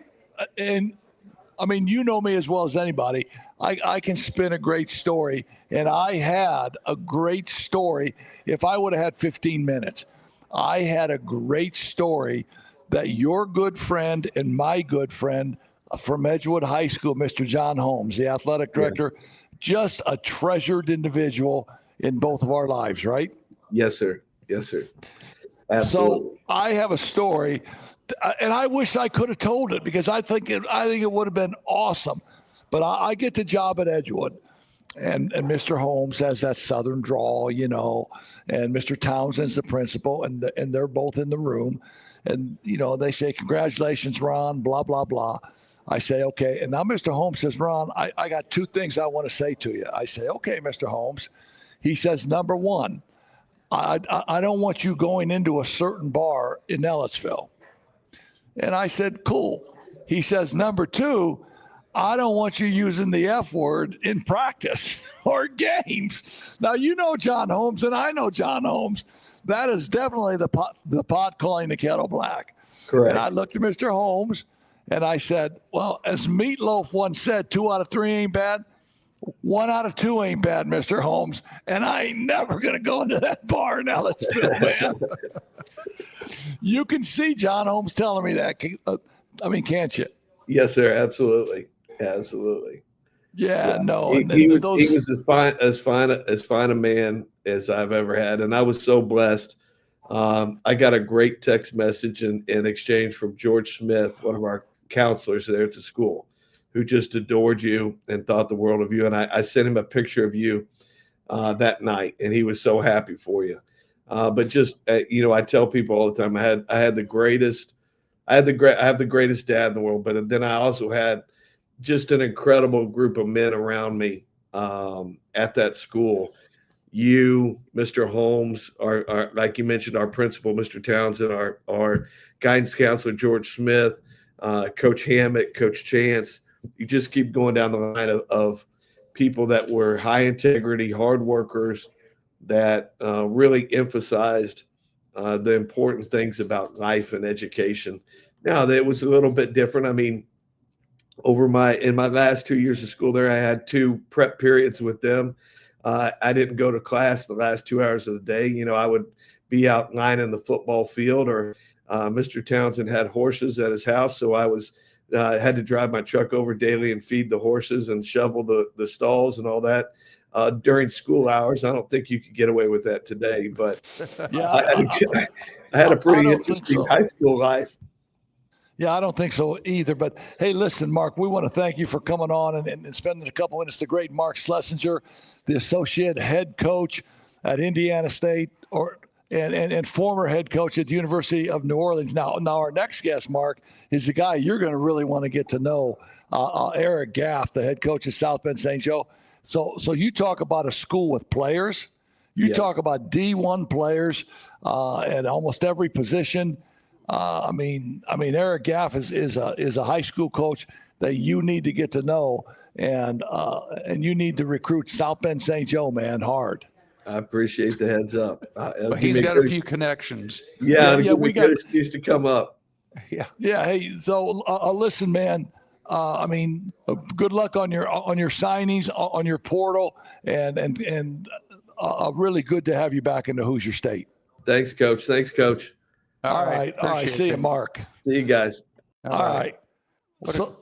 mean, you know me as well as anybody. I can spin a great story, and I had a great story. If I would have had 15 minutes, I had a great story that your good friend and my good friend from Edgewood High School, Mr. John Holmes, the athletic director, just a treasured individual in both of our lives, right? Yes, sir. Yes, sir. Absolutely. So I have a story, and I wish I could have told it, because I think it would have been awesome. But I get the job at Edgewood, and Mr. Holmes has that Southern drawl, and Mr. Townsend's the principal, and they're both in the room. And, they say, congratulations, Ron, blah, blah, blah. I say, okay. And now Mr. Holmes says, Ron, I got two things I want to say to you. I say, okay, Mr. Holmes. He says, number one, I don't want you going into a certain bar in Ellettsville. And I said, cool. He says, number two, I don't want you using the F word in practice or games. Now, John Holmes, and I know John Holmes. That is definitely the pot calling the kettle black. Correct. And I looked at Mr. Holmes, and I said, well, as Meatloaf once said, 2 out of 3 ain't bad. 1 out of 2 ain't bad, Mr. Holmes. And I ain't never going to go into that bar in Ellettsville, man. You can see John Holmes telling me that. Can't you? Yes, sir. Absolutely. Absolutely. Yeah. No. He was as fine a man as I've ever had. And I was so blessed. I got a great text message in exchange from George Smith, one of our counselors there at the school, who just adored you and thought the world of you. And I sent him a picture of you that night, and he was so happy for you. But just, I tell people all the time, I have the greatest dad in the world, but then I also had just an incredible group of men around me at that school. You, Mr. Holmes, our like you mentioned, our principal, Mr. Townsend, our guidance counselor, George Smith, Coach Hammett, Coach Chance. You just keep going down the line of people that were high integrity, hard workers, that really emphasized the important things about life and education. Now, that was a little bit different. I mean, in my last 2 years of school there, I had 2 prep periods with them. I didn't go to class the last 2 hours of the day. I would be out lining the football field, or Mr. Townsend had horses at his house, so I was had to drive my truck over daily and feed the horses and shovel the stalls and all that during school hours. I don't think you could get away with that today, but I had a pretty interesting high school life. Yeah, I don't think so either. But hey, listen, Mark, we want to thank you for coming on and spending a couple minutes. The great Mark Schlesinger, the associate head coach at Indiana State, and former head coach at the University of New Orleans. Now our next guest, Mark, is the guy you're going to really want to get to know, Eric Gaff, the head coach of South Bend St. Joe. So you talk about a school with players. You talk about D1 players at almost every position. I mean, Eric Gaff is a high school coach that you need to get to know, and you need to recruit South Bend St. Joe, man, hard. I appreciate the heads up. But he's got a few connections. Yeah, we got an excuse to come up. Yeah. Hey, so listen, man. Good luck on your signings, on your portal, and really good to have you back in the Hoosier State. Thanks, Coach. All right. See you, Mark. See you guys. All right.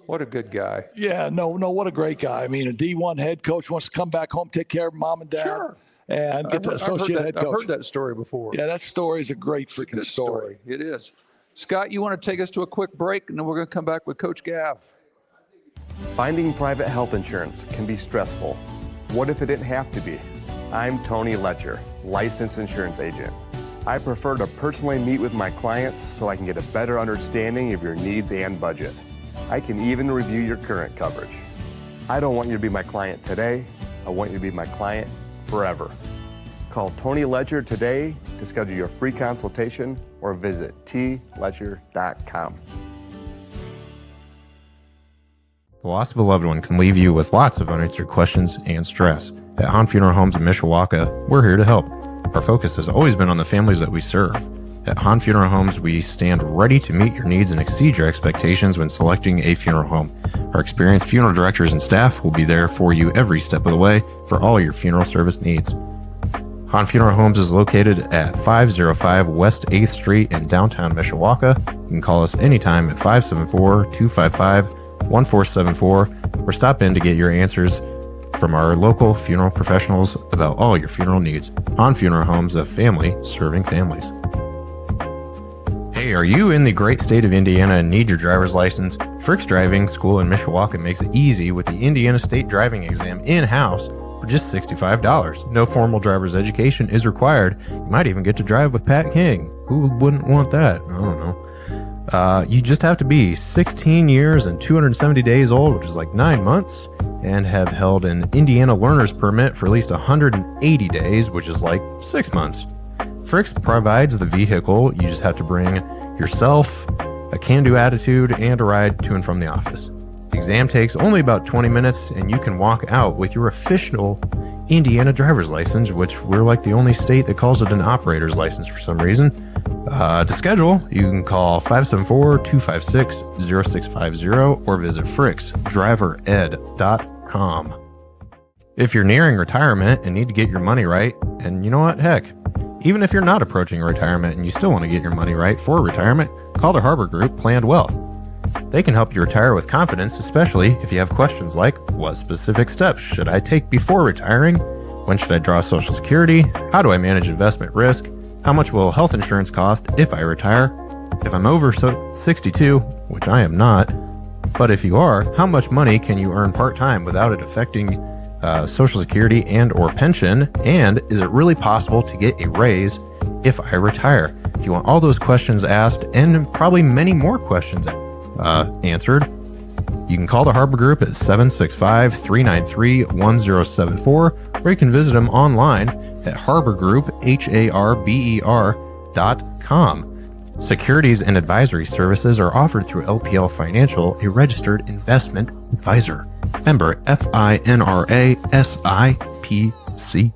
What a good guy. Yeah, no, what a great guy. I mean, a D1 head coach wants to come back home, take care of mom and dad. Sure. And get to associate head coach. I've heard that story before. Yeah, that story is a great freaking story. It is. Scott, you want to take us to a quick break, and then we're going to come back with Coach Gav. Finding private health insurance can be stressful. What if it didn't have to be? I'm Tony Letcher, licensed insurance agent. I prefer to personally meet with my clients so I can get a better understanding of your needs and budget. I can even review your current coverage. I don't want you to be my client today. I want you to be my client forever. Call Tony Letcher today to schedule your free consultation or visit tletcher.com. The loss of a loved one can leave you with lots of unanswered questions and stress. At Hahn Funeral Homes in Mishawaka, we're here to help. Our focus has always been on the families that we serve. At Hahn Funeral Homes, we stand ready to meet your needs and exceed your expectations when selecting a funeral home. Our experienced funeral directors and staff will be there for you every step of the way for all your funeral service needs. Hahn Funeral Homes is located at 505 West 8th Street in downtown Mishawaka. You can call us anytime at 574-255-1474 or stop in to get your answers from our local funeral professionals about all your funeral needs. Hahn Funeral Homes, a family serving families. Hey, are you in the great state of Indiana and need your driver's license? Frick's Driving School in Mishawaka makes it easy with the Indiana State Driving Exam in-house for just $65. No formal driver's education is required. You might even get to drive with Pat King. Who wouldn't want that? I don't know. You just have to be 16 years and 270 days old, which is like 9 months, and have held an Indiana learner's permit for at least 180 days, which is like 6 months. Frick's provides the vehicle. You just have to bring yourself, a can-do attitude, and a ride to and from the office. The exam takes only about 20 minutes, and you can walk out with your official Indiana driver's license, which we're like the only state that calls it an operator's license for some reason. To schedule, you can call 574-256-0650 or visit fricksdrivered.com. If you're nearing retirement and need to get your money right, and you know what, heck, even if you're not approaching retirement and you still want to get your money right for retirement, call the Harbor Group Planned Wealth. They can help you retire with confidence, especially if you have questions like, what specific steps should I take before retiring? When should I draw Social Security? How do I manage investment risk? How much will health insurance cost if I retire? If I'm over 62, which I am not, but if you are, how much money can you earn part-time without it affecting Social Security and or pension? And is it really possible to get a raise if I retire? If you want all those questions asked and probably many more questions answered, you can call the Harbor Group at 765-393-1074, or you can visit them online at harborgroup.com. Securities and advisory services are offered through LPL Financial, a registered investment advisor. Member FINRA SIPC.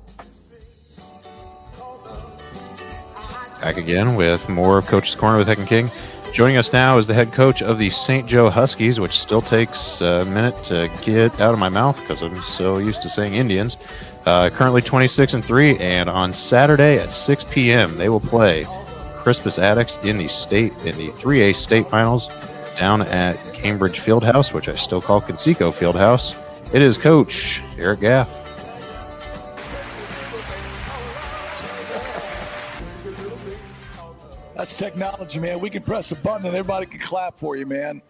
Back again with more of Coach's Corner with Heck and King. Joining us now is the head coach of the St. Joe Huskies, which still takes a minute to get out of my mouth because I'm so used to saying Indians. Currently 26-3, and on Saturday at 6 p.m. they will play Crispus Attucks in the 3A state finals down at Cambridge Fieldhouse, which I still call Conseco Fieldhouse. It is Coach Eric Gaff. That's technology, man. We can press a button and everybody can clap for you, man.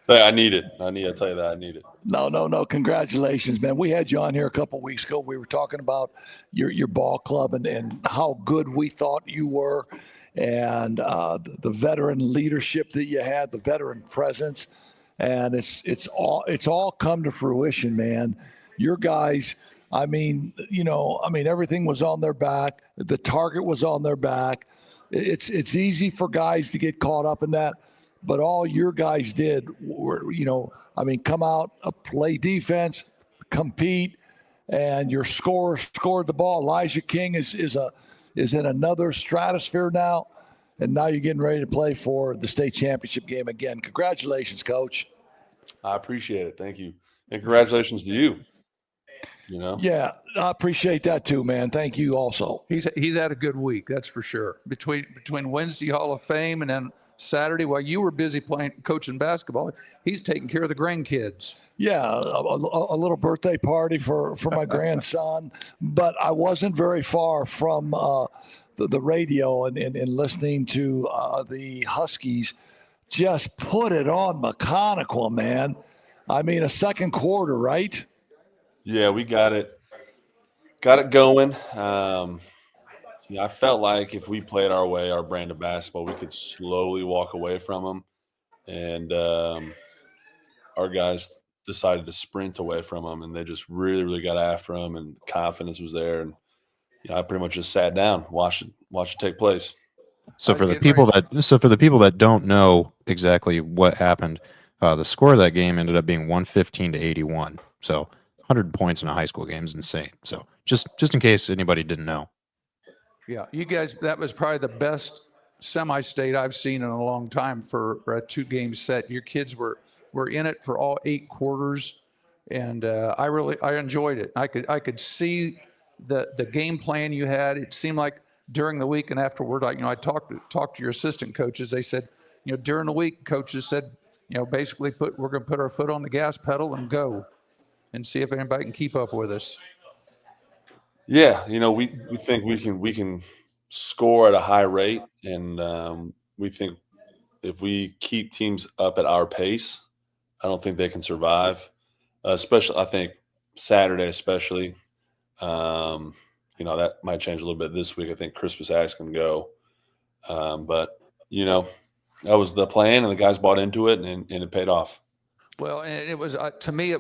I need it. I tell you that I need it. No. Congratulations, man. We had you on here a couple of weeks ago. We were talking about your ball club and how good we thought you were, and the veteran leadership that you had, the veteran presence, and it's all come to fruition, man. Your guys, everything was on their back. The target was on their back. It's easy for guys to get caught up in that. But all your guys did were, come out, play defense, compete, and your scorer scored the ball. Elijah King is in another stratosphere now, and now you're getting ready to play for the state championship game again. Congratulations, Coach. I appreciate it. Thank you. And congratulations to you. Yeah, I appreciate that too, man. Thank you also. He's had a good week, that's for sure. Between Wednesday Hall of Fame and then Saturday, while you were busy coaching basketball, he's taking care of the grandkids. Yeah, a little birthday party for my grandson, but I wasn't very far from the radio and listening to the Huskies just put it on McConaughey, man. I mean, a second quarter, right? Yeah, we got it going. I felt like if we played our way, our brand of basketball, we could slowly walk away from them. And our guys decided to sprint away from them, and they just really, really got after them, and confidence was there. And I pretty much just sat down, watched it take place. So for the people that don't know exactly what happened, the score of that game ended up being 115-81. So 100 points in a high school game is insane. So just in case anybody didn't know. Yeah, you guys, that was probably the best semi-state I've seen in a long time for a 2-game set. Your kids were in it for all 8 quarters, and I enjoyed it. I could see the game plan you had. It seemed like during the week and afterward, I talked to your assistant coaches. They said, during the week, coaches said, basically we're going to put our foot on the gas pedal and go, and see if anybody can keep up with us. Yeah, we think we can score at a high rate, and we think if we keep teams up at our pace, I don't think they can survive. Especially, I think Saturday, especially. That might change a little bit this week. I think Crispus Acts can go, but that was the plan, and the guys bought into it, and it paid off. Well, and it was to me,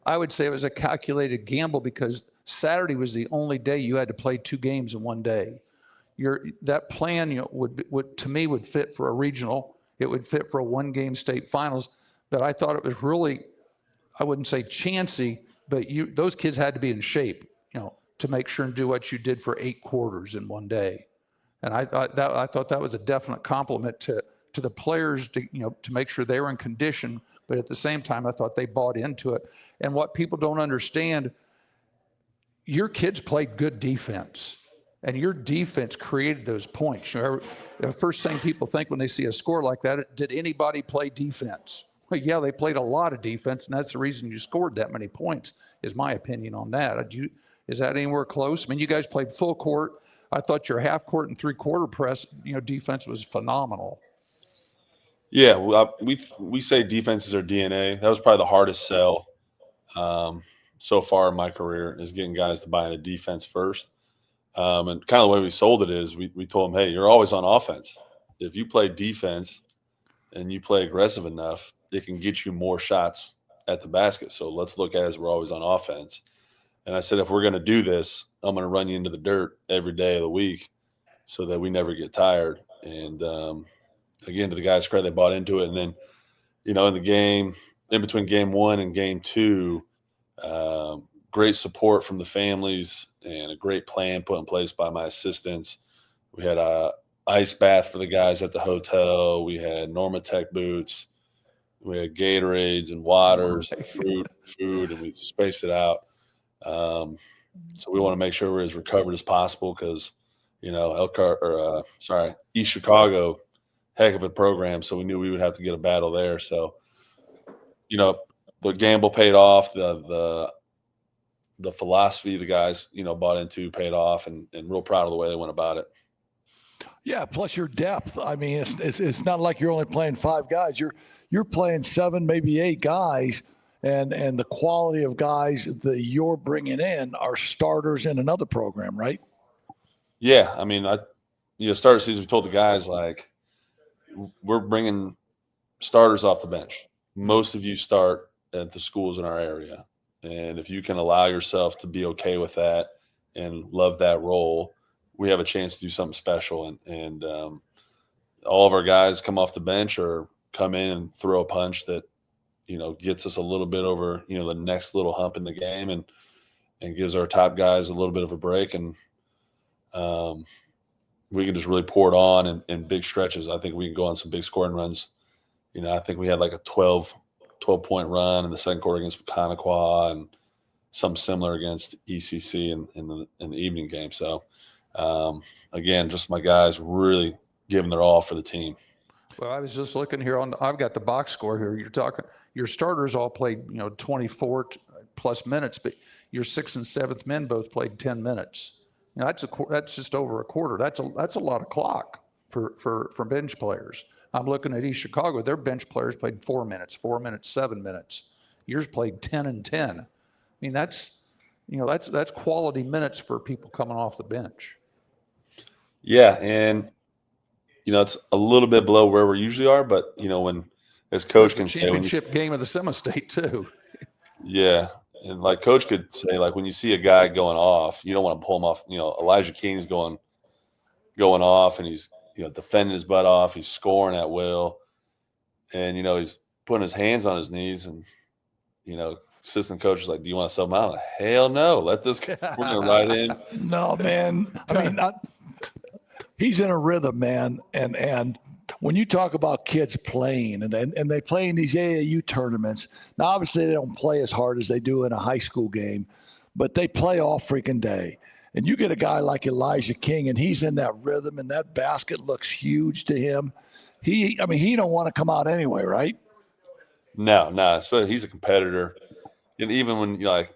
I would say it was a calculated gamble because Saturday was the only day you had to play 2 games in one day. That plan, would to me would fit for a regional. It would fit for a 1-game state finals. But I thought it was really, I wouldn't say chancy, but those kids had to be in shape, to make sure and do what you did for 8 quarters in one day. And I thought that was a definite compliment to the players to make sure they were in condition. But at the same time, I thought they bought into it. And what people don't understand, your kids played good defense, and your defense created those points. The first thing people think when they see a score like that, did anybody play defense? Well, yeah, they played a lot of defense, and that's the reason you scored that many points, is my opinion on that. Is that anywhere close? I mean, you guys played full court. I thought your half court and 3-quarter press, defense was phenomenal. Yeah, we say defense is our DNA. That was probably the hardest sell so far in my career, is getting guys to buy into defense first. And kind of the way we sold it is we told them, hey, you're always on offense. If you play defense and you play aggressive enough, it can get you more shots at the basket. So let's look at it as we're always on offense. And I said, if we're going to do this, I'm going to run you into the dirt every day of the week so that we never get tired. And again, to the guys' credit, they bought into it. And then, in the game, in between game 1 and game 2, great support from the families and a great plan put in place by my assistants. We had a ice bath for the guys at the hotel. We had Normatec boots. We had Gatorades and waters, and food, and we spaced it out. So we want to make sure we're as recovered as possible because, East Chicago, heck of a program. So we knew we would have to get a battle there. So, the gamble paid off. The philosophy the guys, bought into paid off, and real proud of the way they went about it. Yeah, plus your depth. I mean, it's not like you're only playing 5 guys. You're playing 7, maybe 8 guys, and the quality of guys that you're bringing in are starters in another program, right? Yeah, I mean, start of season, we told the guys, like, we're bringing starters off the bench. Most of you start at the schools in our area, and if you can allow yourself to be okay with that and love that role, we have a chance to do something special. And all of our guys come off the bench or come in and throw a punch that, gets us a little bit over, the next little hump in the game and gives our top guys a little bit of a break. And we can just really pour it on in big stretches. I think we can go on some big scoring runs. I think we had like a 12-point run in the second quarter against Connequa and something similar against ECC in the evening game. So, again, just my guys really giving their all for the team. Well, I was just looking here I've got the box score here. You're talking, your starters all played, 24 plus minutes, but your 6th and 7th men both played 10 minutes. That's just over a quarter. That's a lot of clock for bench players. I'm looking at East Chicago. Their bench players played 4 minutes, 7 minutes. Yours played 10 and 10. I mean, that's quality minutes for people coming off the bench. Yeah, and it's a little bit below where we usually are, but when as coach can say, championship game of the semi-state too. Yeah, and like coach could say, like when you see a guy going off, you don't want to pull him off. Elijah King's going off, and he's defending his butt off. He's scoring at will, and he's putting his hands on his knees, and assistant coach is like, "Do you want to sub him out?" Hell no, let this. We're gonna ride in. No, man. I mean, he's in a rhythm, man. And when you talk about kids playing and they play in these AAU tournaments, now obviously they don't play as hard as they do in a high school game, but they play all freaking day. And you get a guy like Elijah King, and he's in that rhythm, and that basket looks huge to him. He don't want to come out anyway, right? No. So he's a competitor, and even when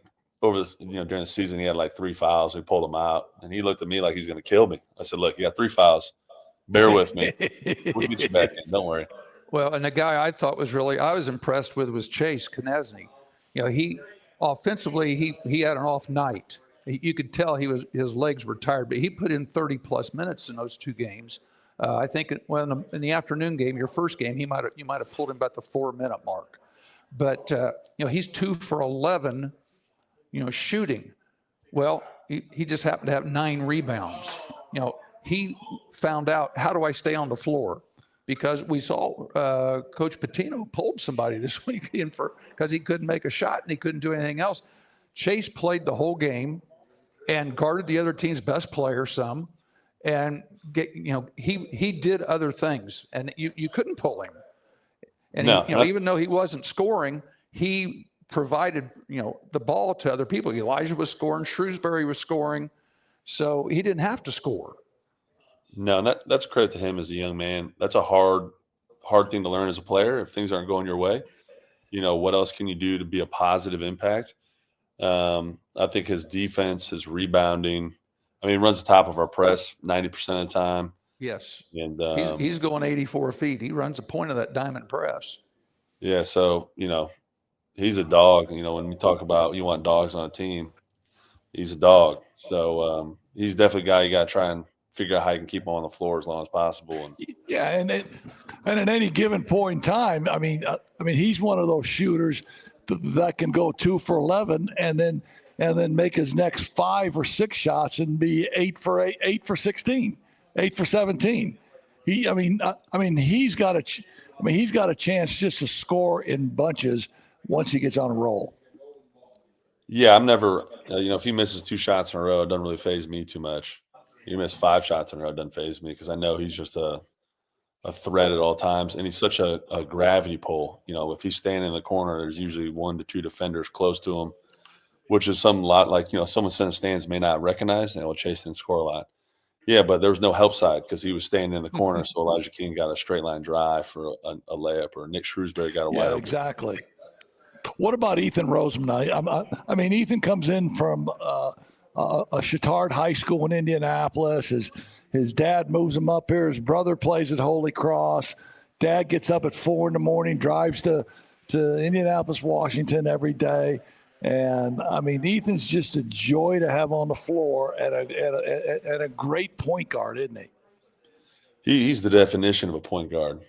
over this, during the season, he had like 3 fouls. We pulled him out, and he looked at me like he's going to kill me. I said, "Look, you got 3 fouls. Bear with me. We'll get you back in. Don't worry." Well, and the guy I thought I was impressed with was Chase Knesny. He offensively he had an off night. You could tell his legs were tired, but he put in 30 plus minutes in those 2 games. I think in the afternoon game, your first game, you might have pulled him about the 4-minute mark. But he's 2 for 11. Shooting. Well, he just happened to have 9 rebounds. He found out, how do I stay on the floor? Because we saw Coach Patino pulled somebody this week because he couldn't make a shot and he couldn't do anything else. Chase played the whole game and guarded the other team's best player some, and he did other things, and you couldn't pull him. And even though he wasn't scoring, he provided the ball to other people. Elijah was scoring, Shrewsbury was scoring, so he didn't have to score. No, that's credit to him as a young man. That's a hard thing to learn as a player. If things aren't going your way, what else can you do to be a positive impact? I think his defense, his rebounding. I mean, he runs the top of our press 90% of the time. Yes, and he's going 84 feet. He runs the point of that diamond press. Yeah, so he's a dog. When we talk about you want dogs on a team, he's a dog. So he's definitely a guy you got to try and figure out how you can keep him on the floor as long as possible. And at any given point in time, I mean, he's one of those shooters that can go 2 for 11 and then make his next 5 or 6 shots and be 8 for 16, 8 for 17. He's got a chance just to score in bunches once he gets on a roll. Yeah, I'm never, if he misses 2 shots in a row, it doesn't really faze me too much. He missed 5 shots in a row, it doesn't faze me because I know he's just a threat at all times, and he's such a gravity pull. If he's standing in the corner, there's usually 1 to 2 defenders close to him, which is some lot like someone sitting in the stands may not recognize, and will chase and score a lot. Yeah, but there was no help side because he was standing in the corner, so Elijah King got a straight line drive for a layup, or Nick Shrewsbury got a wide open. Exactly. What about Ethan Rosenman? Ethan comes in from a Chittard High School in Indianapolis. His dad moves him up here. His brother plays at Holy Cross. Dad gets up at 4 in the morning, drives to Indianapolis, Washington every day. And Ethan's just a joy to have on the floor and a great point guard, isn't he? He's the definition of a point guard.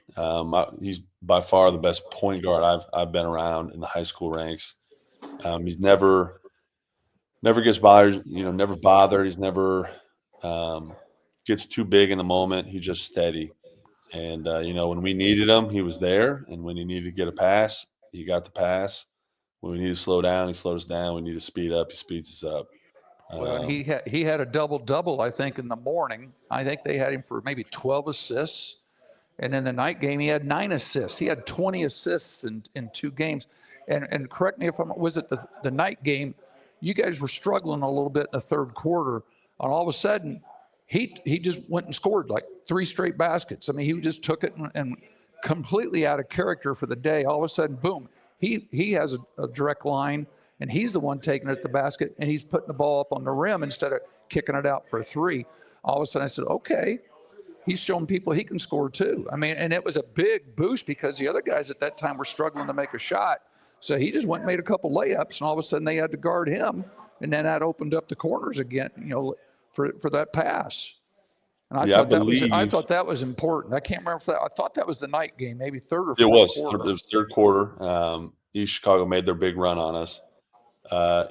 He's by far the best point guard I've been around in the high school ranks. He's never gets bothered, never bothered. He's never gets too big in the moment. He's just steady. And, when we needed him, he was there. And when he needed to get a pass, he got the pass. When we need to slow down, he slows down. We need to speed up, he speeds us up. Well, and he had a double-double, I think, in the morning. I think they had him for maybe 12 assists. And in the night game, he had 9 assists. He had 20 assists in 2 games. And correct me if I'm, was it the night game? You guys were struggling a little bit in the third quarter. And all of a sudden, he just went and scored like 3 straight baskets. I mean, he just took it and completely out of character for the day. All of a sudden, boom, he has a direct line, and he's the one taking it at the basket, and he's putting the ball up on the rim instead of kicking it out for a 3. All of a sudden, I said, okay, he's showing people he can score too. I mean, and it was a big boost because the other guys at that time were struggling to make a shot. So he just went and made a couple layups, and all of a sudden they had to guard him, and then that opened up the corners again, for that pass. And I thought that was important. I can't remember if I thought that was the night game, maybe third or fourth quarter. It was third quarter. East Chicago made their big run on us.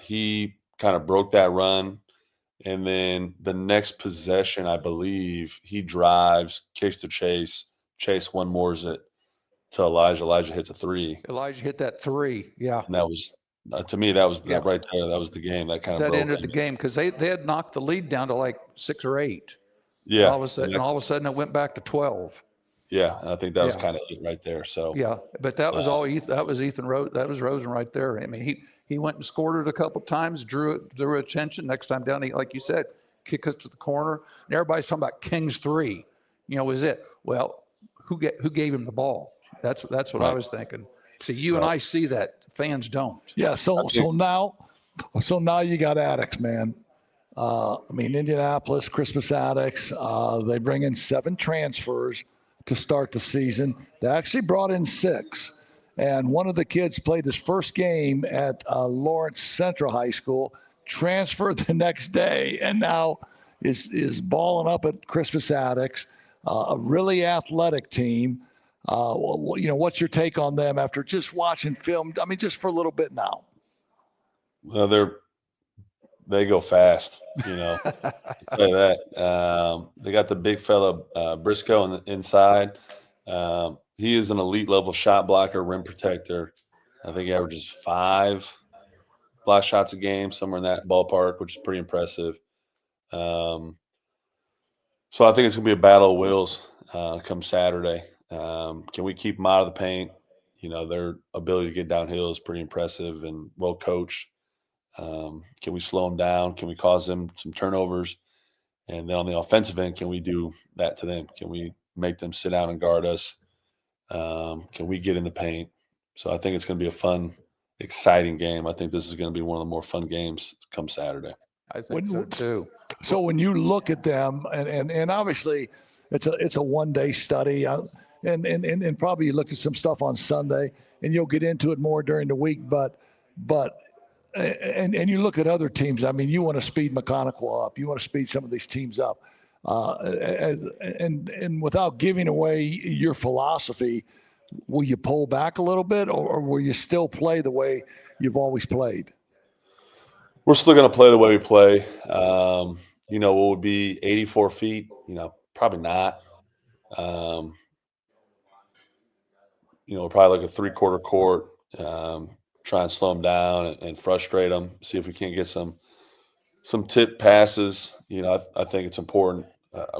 He kind of broke that run, and then the next possession, I believe, he drives, kicks to Chase. Chase one more to Elijah. Elijah hits a 3. Elijah hit that 3, yeah. And that was, to me, that was right there. That was the game. That kind of ended the game because they had knocked the lead down to like 6 or 8. Yeah. And all of a sudden it went back to 12. Yeah, and I think that was kind of it right there. So yeah, but that was all Ethan. That was Ethan Rose. That was Rosen right there. I mean, he went and scored it a couple times, drew attention. Next time down, he, like you said, kick us to the corner, and everybody's talking about King's 3. Was it? Well, who gave him the ball? That's what I was thinking. See, you and I see that. Fans don't. Yeah. So now you got addicts, man. Indianapolis, Christmas addicts. They bring in 7 transfers to start the season. They actually brought in 6. And one of the kids played his first game at Lawrence Central High School, transferred the next day, and now is balling up at Christmas Addicts, a really athletic team. What's your take on them after just watching film? I mean, just for a little bit now. Well, they go fast, I'll tell you that. They got the big fella Briscoe on the inside. He is an elite level shot blocker, rim protector. I think he averages 5 block shots a game, somewhere in that ballpark, which is pretty impressive. So I think it's going to be a battle of wills come Saturday. Can we keep them out of the paint? Their ability to get downhill is pretty impressive and well coached. Can we slow them down? Can we cause them some turnovers? And then on the offensive end, can we do that to them? Can we make them sit down and guard us? Can we get in the paint? So I think it's going to be a fun, exciting game. I think this is going to be one of the more fun games come Saturday. I think so too. So when you look at them, and obviously it's a one-day study, and probably you looked at some stuff on Sunday, and you'll get into it more during the week, but and you look at other teams. I mean, you want to speed McConaughey up. You want to speed some of these teams up. And without giving away your philosophy, will you pull back a little bit, or will you still play the way you've always played? We're still going to play the way we play. What would be 84 feet? Probably not. Probably like a 3/4 court. Try and slow them down and frustrate them. See if we can't get some tip passes. I think it's important.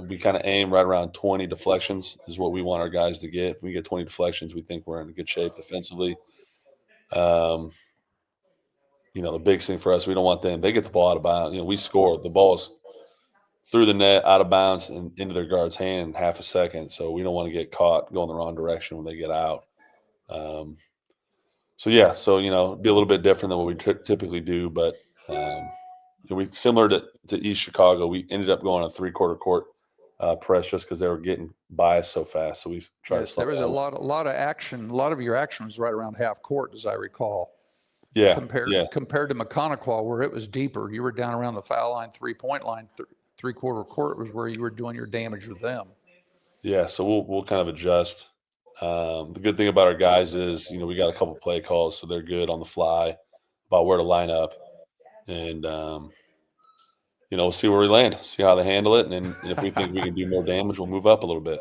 We kind of aim right around 20 deflections is what we want our guys to get. If we get 20 deflections, we think we're in good shape defensively. The big thing for us, we don't want them. They get the ball out of bounds. We score. The ball's through the net, out of bounds, and into their guard's hand in half a second. So we don't want to get caught going the wrong direction when they get out. Be a little bit different than what we typically do, but we similar to East Chicago. We ended up going a 3/4 court press just because they were getting by us so fast. So we tried to slow there was down. a lot of action. A lot of your action was right around half court, as I recall. Yeah. Compared to McConaughey, where it was deeper. You were down around the foul line, 3-point line. 3/4 court was where you were doing your damage with them. Yeah, so we'll kind of adjust. The good thing about our guys is, we got a couple play calls, so they're good on the fly about where to line up. And, we'll see where we land, see how they handle it. And if we think we can do more damage, we'll move up a little bit.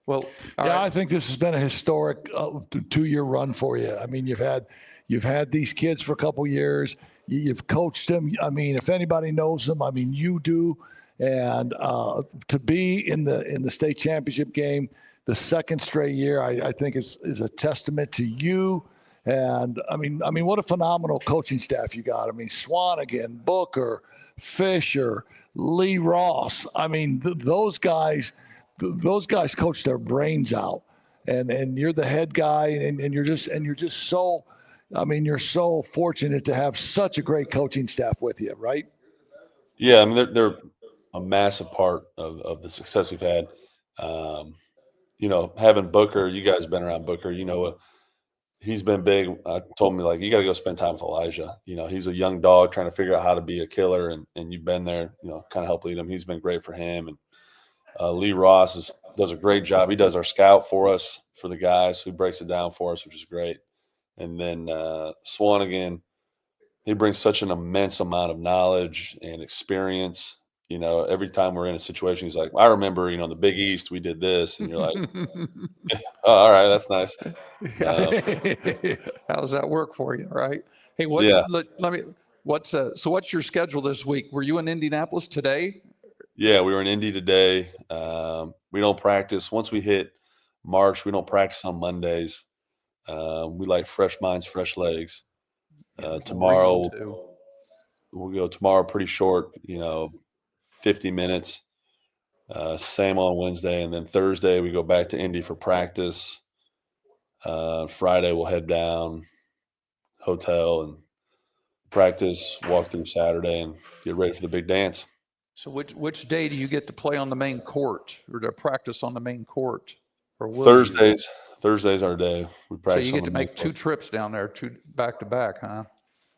Well, yeah, I think this has been a historic 2-year run for you. I mean, you've had these kids for a couple years. You've coached them. I mean, if anybody knows them, I mean, you do. And to be in the state championship game the second straight year, I think is a testament to you. And I mean, what a phenomenal coaching staff you got. I mean, Swanigan, Booker, Fisher, Lee Ross. I mean, those guys coach their brains out, and you're the head guy, and you're just so. I mean, you're so fortunate to have such a great coaching staff with you, right? Yeah, I mean, they're a massive part of the success we've had. Having Booker, you guys have been around Booker, he's been big. Told me, like, you got to go spend time with Elijah. He's a young dog trying to figure out how to be a killer, and you've been there, kind of help lead him. He's been great for him. And Lee Ross does a great job. He does our scout for us, for the guys, who breaks it down for us, which is great. And then Swanigan, he brings such an immense amount of knowledge and experience. Every time we're in a situation, he's like, I remember, in the Big East, we did this. And you're like, oh, all right, that's nice. How does that work for you? Right. Hey, so what's your schedule this week? Were you in Indianapolis today? Yeah, we were in Indy today. We don't practice. Once we hit March, we don't practice on Mondays. We like fresh minds, fresh legs. Tomorrow, we'll go tomorrow pretty short, 50 minutes. Same on Wednesday. And then Thursday, we go back to Indy for practice. Friday, we'll head down, hotel, and practice, walk through Saturday, and get ready for the big dance. So which day do you get to play on the main court, or to practice on the main court? Or Thursdays. Thursday's our day. We practice. So you get to make 2 trips down there, 2 back to back, huh?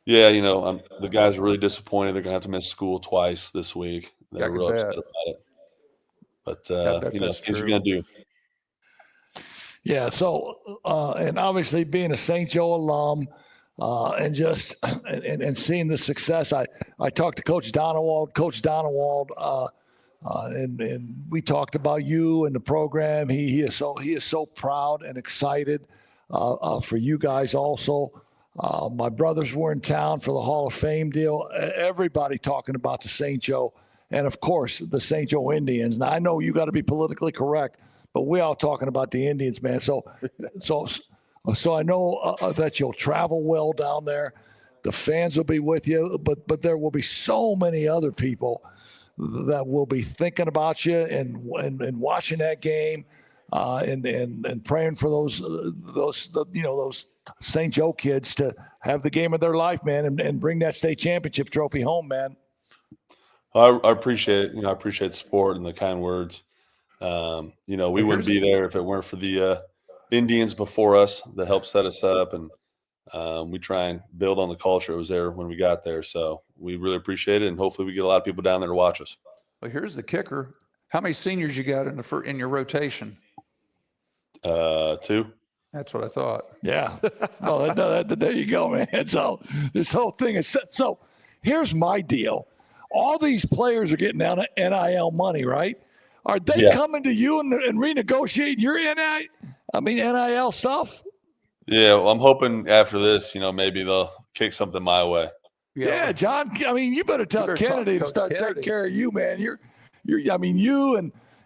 Yeah, the guys are really disappointed. They're gonna have to miss school twice this week. They're real upset about it. But things you're gonna do. Yeah. So and obviously being a St. Joe alum, and just and seeing the success. I talked to Coach Donewald, and we talked about you and the program. He is so proud and excited for you guys also. My brothers were in town for the Hall of Fame deal. Everybody talking about the St. Joe, and of course the St. Joe Indians. Now I know you got to be politically correct, but we all talking about the Indians, man. So I know that you'll travel well down there. The fans will be with you, but there will be so many other people that will be thinking about you and watching that game, and praying for those St. Joe kids to have the game of their life, man, and bring that state championship trophy home, man. I appreciate it. I appreciate the support and the kind words. We wouldn't be there if it weren't for the Indians before us that helped set us up, and we try and build on the culture that was there when we got there. So we really appreciate it, and hopefully we get a lot of people down there to watch us. Well, here's the kicker: how many seniors you got in your rotation? 2. That's what I thought. Yeah. Well, there you go, man. So this whole thing is set. So here's my deal: all these players are getting out of NIL money, right? Are they coming to you and renegotiating your NIL stuff? Yeah, well, I'm hoping after this, maybe they'll kick something my way. Yeah, John. I mean, you better tell Kennedy to start taking care of you, man. You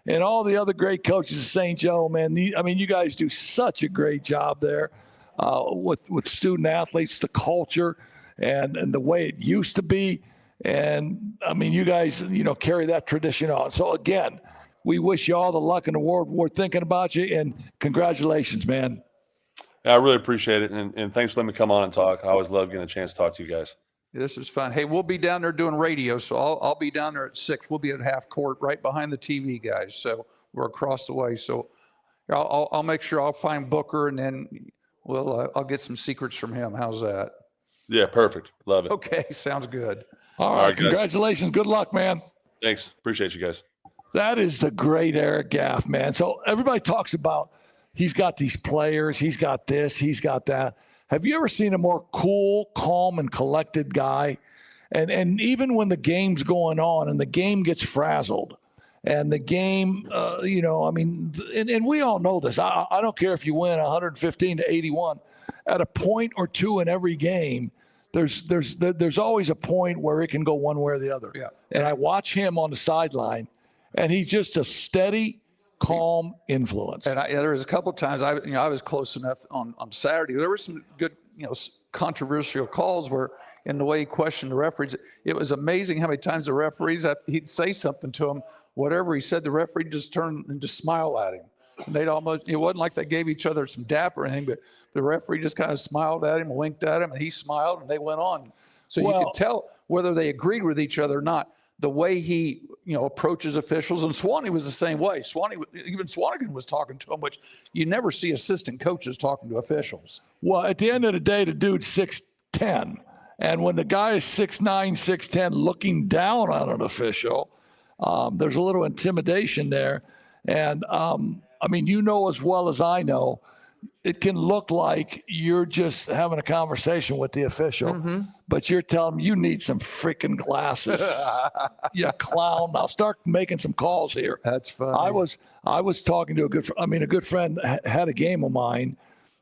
and all the other great coaches of St. Joe, man. You guys do such a great job there with student athletes, the culture, and the way it used to be. And you guys, carry that tradition on. So again, we wish you all the luck in the world. We're thinking about you, and congratulations, man. Yeah, I really appreciate it, and thanks for letting me come on and talk. I always love getting a chance to talk to you guys. This is fun. Hey, we'll be down there doing radio, so I'll be down there at 6. We'll be at half court, right behind the TV guys. So we're across the way. So I'll make sure I'll find Booker, and then I'll get some secrets from him. How's that? Yeah, perfect. Love it. Okay, sounds good. All right, congratulations. Guys. Good luck, man. Thanks. Appreciate you guys. That is the great Eric Gaff, man. So everybody talks about he's got these players, he's got this, he's got that. Have you ever seen a more cool, calm, and collected guy? And even when the game's going on and the game gets frazzled And the game, I mean, and we all know this. I don't care if you win 115-81. At a point or two in every game, there's always a point where it can go one way or the other. Yeah. And I watch him on the sideline, and he's just a steady, calm influence. And there was a couple of times I was close enough on Saturday. There were some good, controversial calls where, in the way he questioned the referees, it was amazing how many times the referees, he'd say something to him, whatever he said, the referee just turned and just smile at him. And they'd almost, it wasn't like they gave each other some dap or anything, but the referee just kind of smiled at him, winked at him, and he smiled, and they went on. So you could tell whether they agreed with each other or not. The way he, approaches officials, and Swanee was the same way. Even Swanigan was talking to him, which you never see assistant coaches talking to officials. Well, at the end of the day, the dude's 6'10", and when the guy is 6'9", 6'10", looking down on an official, there's a little intimidation there. And I mean, as well as I know, it can look like you're just having a conversation with the official, but you're telling him you need some freaking glasses. You clown. Now start making some calls here. That's funny. I was talking to a good friend had a game of mine,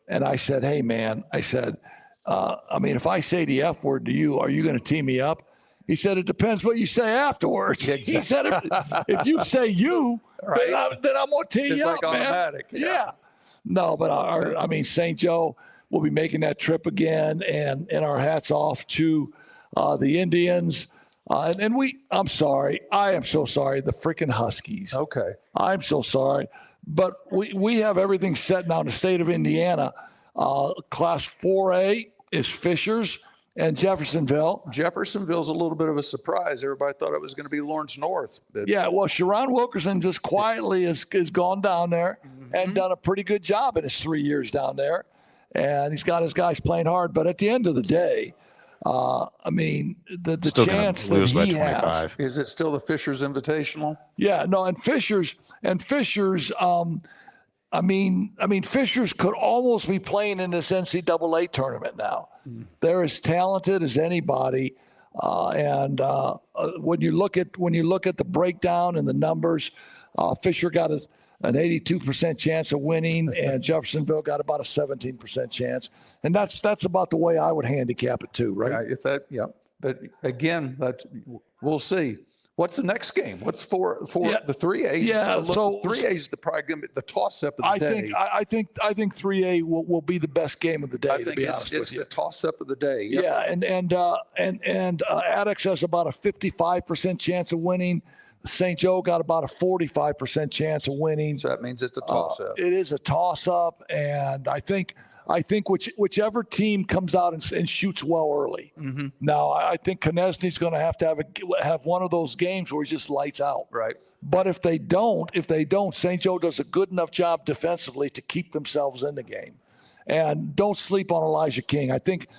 and I said, hey man, if I say the F word to you, are you going to tee me up? He said, it depends what you say afterwards. Exactly. He said, if you say you, right, then I'm going to tee you up, man. Automatic. Yeah. No, but St. Joe will be making that trip again, and our hats off to the Indians. I'm sorry. I am so sorry. The freaking Huskies. Okay. I'm so sorry. But we have everything set now in the state of Indiana. Class 4A is Fishers and Jeffersonville. Jeffersonville's a little bit of a surprise. Everybody thought it was going to be Lawrence North. Yeah, well, Sharon Wilkerson just quietly has gone down there and done a pretty good job in his 3 years down there. And he's got his guys playing hard. But at the end of the day, the Still chance lose that by he 25. has. Is it still the Fishers Invitational? Yeah, no, and Fishers, Fishers could almost be playing in this NCAA tournament now. They're as talented as anybody, and when you look at the breakdown and the numbers, Fisher got an 82% chance of winning, and Jeffersonville got about a 17% chance, and that's about the way I would handicap it too, right? But again, we'll see. What's the next game? What's for the 3A? Yeah, so 3A is probably going to be the toss-up of the day. I think 3A will be the best game of the day. I think it's the toss-up of the day. Yep. Yeah, and Addix has about a 55% chance of winning. St. Joe got about a 45% chance of winning. So that means it's a toss-up. It is a toss-up, and I think whichever team comes out and shoots well early. Now, I think Konechny's going to have one of those games where he just lights out. Right. But if they don't, St. Joe does a good enough job defensively to keep themselves in the game. And don't sleep on Elijah King. I think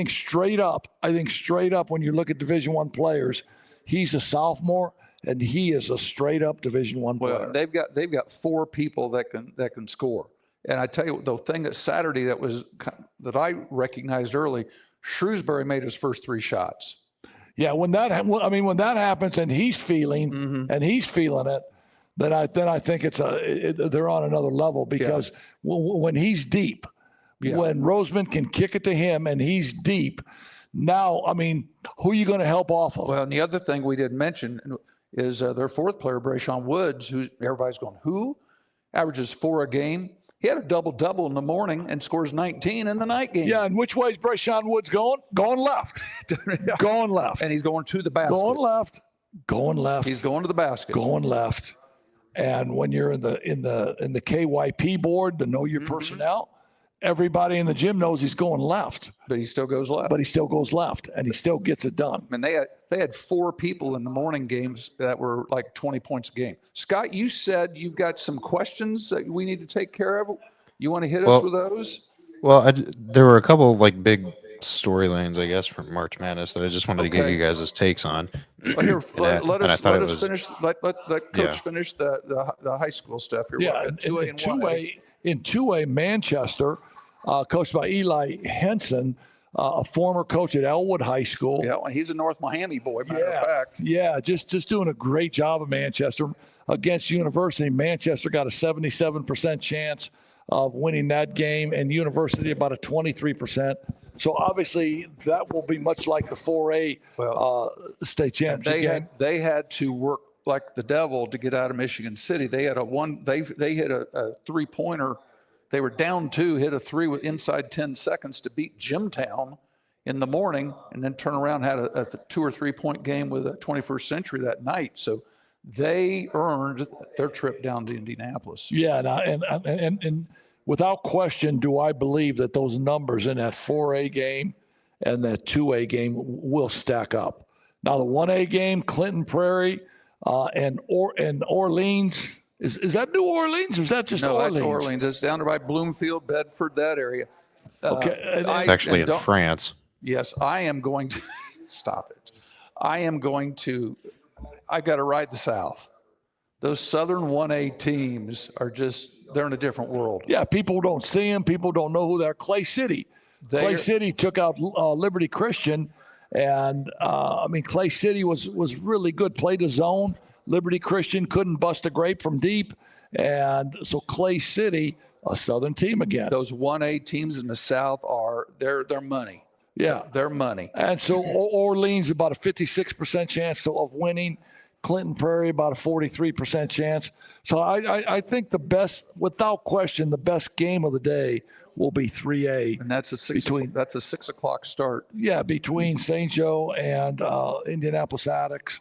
straight up, when you look at Division I players, he's a sophomore, and he is a straight up Division I player. Well, they've got four people that can score. And I tell you, the thing that Saturday that I recognized early, Shrewsbury made his first three shots. Yeah, when that happens and he's feeling it, then I think they're on another level, because when he's deep, when Roseman can kick it to him and he's deep, now who are you going to help off of? Well, and the other thing we didn't mention is their fourth player, Brayshawn Woods, who everybody's going, who averages 4 a game. He had a double-double in the morning and scores 19 in the night game. Yeah, and which way is Brayshawn Woods going? Going left. Going left. And he's going to the basket. Going left. Going left. He's going to the basket. Going left. And when you're in the KYP board, the Know Your Personnel, everybody in the gym knows he's going left. But he still goes left. And he still gets it done. I mean, they had 4 people in the morning games that were like 20 points a game. Scott, you said you've got some questions that we need to take care of. You want to hit us with those? Well, there were a couple of big storylines, I guess, from March Madness that I just wanted to get you guys' takes on. Well, here, let us finish. Let Coach finish the high school stuff here. Yeah, in 2A, Manchester, coached by Eli Henson, a former coach at Elwood High School. Yeah, well, he's a North Miami boy, matter of fact. Yeah, just doing a great job at Manchester against University. Manchester got a 77% chance of winning that game, and University about a 23%. So obviously that will be much like the 4A state championship game. They had to work like the devil to get out of Michigan City. They had they hit a 3-pointer. They were down 2, hit a 3 with inside 10 seconds to beat Jimtown in the morning, and then turn around and had a 2 or 3 point game with a 21st Century that night. So they earned their trip down to Indianapolis. Yeah, and without question, do I believe that those numbers in that 4A game and that 2A game will stack up. Now the 1A game, Clinton Prairie and Orleans. Is that New Orleans or is that just Orleans? No, that's Orleans. It's down by Bloomfield, Bedford, that area. Okay. It's actually in France. Yes, I am going to stop it. I got to ride the South. Those Southern 1A teams are they're in a different world. Yeah, people don't see them. People don't know who they are. Clay City. Clay City took out Liberty Christian. And, Clay City was really good. Played a zone. Liberty Christian couldn't bust a grape from deep. And so Clay City, a Southern team again. Those 1A teams in the South they're money. Yeah. They're money. And so Orleans, about a 56% chance of winning. Clinton Prairie, about a 43% chance. So I think without question, the best game of the day will be 3A. And that's a 6 o'clock start. Yeah, between St. Joe and Indianapolis Attucks.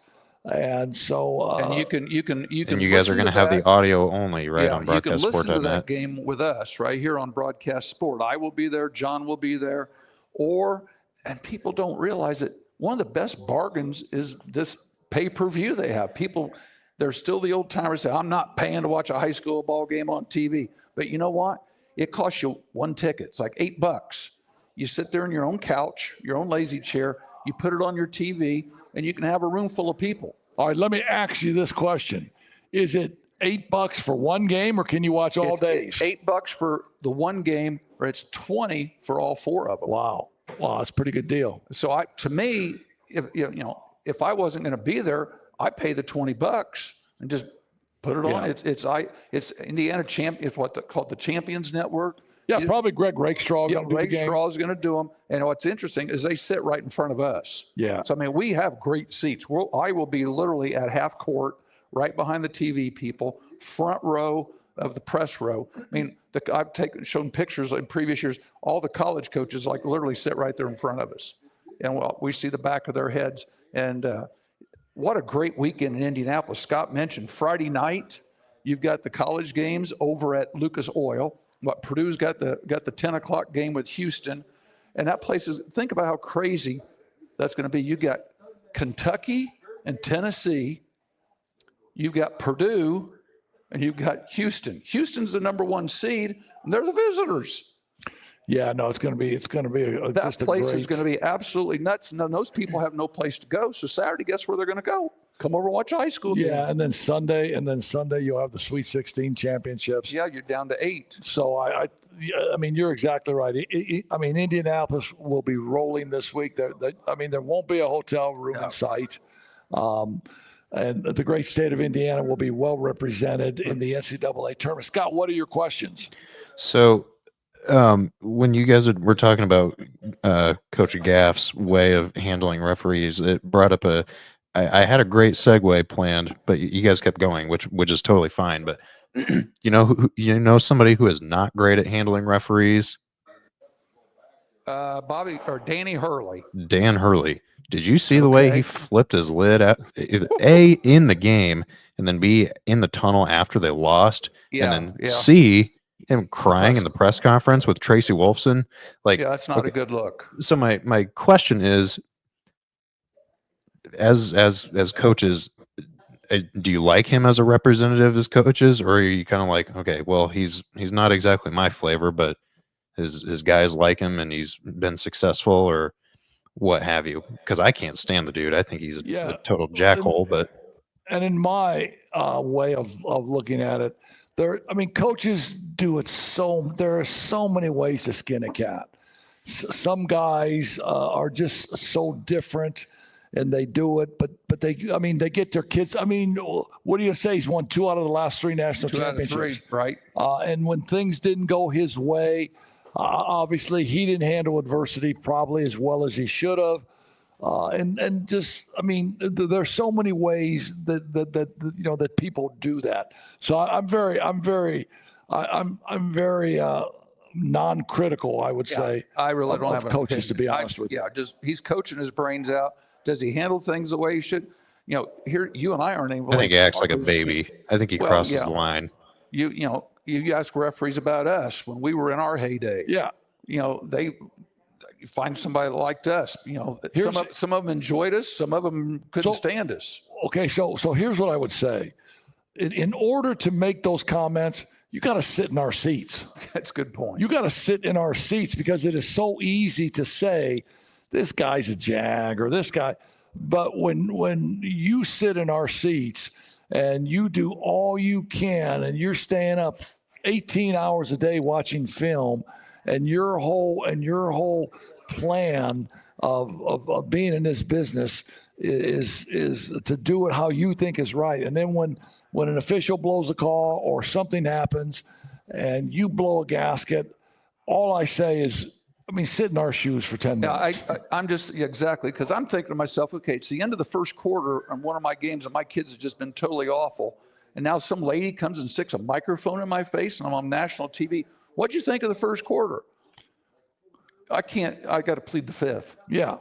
And so and you can and you guys are going to have the audio only, right, on Broadcast Sport. You can listen to that game with us right here on Broadcast Sport. I will be there. John will be there. And people don't realize it. One of the best bargains is this pay-per-view they have. People, they're still the old timers say, I'm not paying to watch a high school ball game on TV. But you know what? It costs you one ticket. It's like $8. You sit there in your own couch, your own lazy chair. You put it on your TV, and you can have a room full of people. All right, let me ask you this question. Is it $8 for one game, or can you watch all days? It's $8 for the one game, or it's $20 for all 4 of them. Wow, that's a pretty good deal. So to me, if I wasn't going to be there, I pay the $20 and just put it on. It's Indiana champ. It's called the Champions Network. Yeah, probably Greg Rakestraw. Yeah, Rakestraw is going to do them. And what's interesting is they sit right in front of us. Yeah. So we have great seats. I will be literally at half court, right behind the TV people, front row of the press row. I've shown pictures in previous years. All the college coaches literally sit right there in front of us, and we see the back of their heads. And what a great weekend in Indianapolis. Scott mentioned Friday night, you've got the college games over at Lucas Oil. Purdue's got the 10 o'clock game with Houston. And that place think about how crazy that's going to be. You got Kentucky and Tennessee. You've got Purdue and you've got Houston. Houston's the number 1 seed, and they're the visitors. Yeah, no, it's going to be that place is going to be absolutely nuts. No, those people have no place to go. So Saturday, guess where they're going to go? Come over and watch a high school game. Yeah, and then Sunday you'll have the Sweet 16 championships. Yeah, you're down to 8. So you're exactly right. Indianapolis will be rolling this week. There won't be a hotel room in sight. And the great state of Indiana will be well represented in the NCAA tournament. Scott, what are your questions? So when you guys were talking about Coach Gaff's way of handling referees, it brought up I had a great segue planned, but you guys kept going, which is totally fine. But somebody who is not great at handling referees? Danny Hurley. Dan Hurley. Did you see the way he flipped his lid at A, in the game, and then B, in the tunnel after they lost, and then C, him crying in the press conference with Tracy Wolfson? That's not a good look. So my question is, as coaches, do you like him as a representative as coaches, or are you kind of like, okay, well, he's not exactly my flavor, but his guys like him and he's been successful, or what have you? Because I can't stand the dude. I think he's a total jackhole. And in my way of looking at it, coaches do it there are so many ways to skin a cat. some guys are just so different, and they do it. But they get their kids. I mean, what do you say? He's won 2 out of the last 3 national championships. 2 out of 3, right? And when things didn't go his way, obviously he didn't handle adversity probably as well as he should have. And just, I mean, there's so many ways that people do that. So I'm very non-critical, I would say. I really don't have of coaches, to be honest with you. Yeah, just he's coaching his brains out. Does he handle things the way he should? Here you and I aren't able. I think he acts like a baby. I think he crosses the line. You ask referees about us when we were in our heyday. Yeah. They find somebody that liked us. Some of them enjoyed us. Some of them couldn't stand us. Okay, so here's what I would say. In order to make those comments, you got to sit in our seats. That's a good point. You got to sit in our seats because it is so easy to say, this guy's a jag or this guy. But when you sit in our seats and you do all you can and you're staying up 18 hours a day watching film, and your whole plan of being in this business is to do it how you think is right. And then when an official blows a call or something happens and you blow a gasket, all I say is, sit in our shoes for 10 minutes. I'm just exactly, because I'm thinking to myself, okay, it's the end of the first quarter on one of my games and my kids have just been totally awful. And now some lady comes and sticks a microphone in my face and I'm on national TV. What'd you think of the first quarter? I got to plead the fifth. Yeah.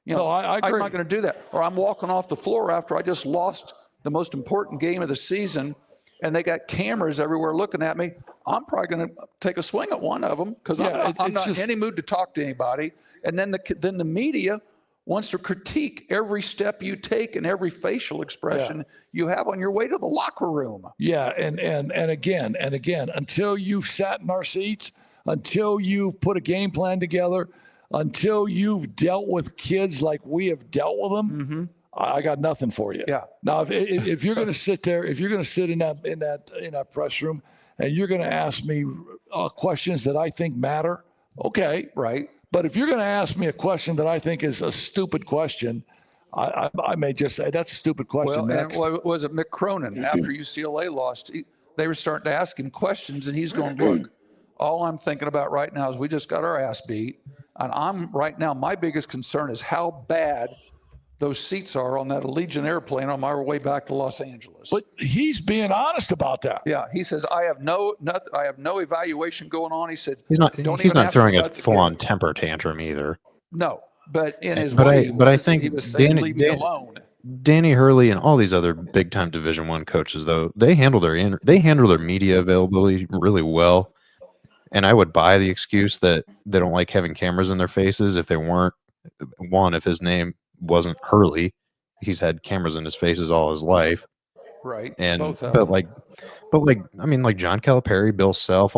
I agree. I'm not going to do that. Or I'm walking off the floor after I just lost the most important game of the season and they got cameras everywhere looking at me. I'm probably going to take a swing at one of them because I'm not in any mood to talk to anybody. And then the media wants to critique every step you take and every facial expression you have on your way to the locker room. Yeah, and again, until you've sat in our seats, until you've put a game plan together, until you've dealt with kids like we have dealt with them, I got nothing for you. Yeah. Now, if you're going to sit there, if you're going to sit in that press room, and you're going to ask me questions that I think matter, okay, right. But if you're going to ask me a question that I think is a stupid question, I may just say that's a stupid question. Was it Mick Cronin after UCLA lost? They were starting to ask him questions, and he's going, "Look, all I'm thinking about right now is we just got our ass beat, and my biggest concern is how bad those seats are on that Allegiant airplane on my way back to Los Angeles." But he's being honest about that. Yeah, he says I have no evaluation going on. He said he's not throwing a full-on temper tantrum either. No, but in his way, I think he was saying, leave me alone. Danny Hurley and all these other big-time Division I coaches, though, they handle their media availability really well. And I would buy the excuse that they don't like having cameras in their faces if they weren't. One, if his name wasn't Hurley, he's had cameras in his faces all his life, right? And like John Calipari, Bill Self,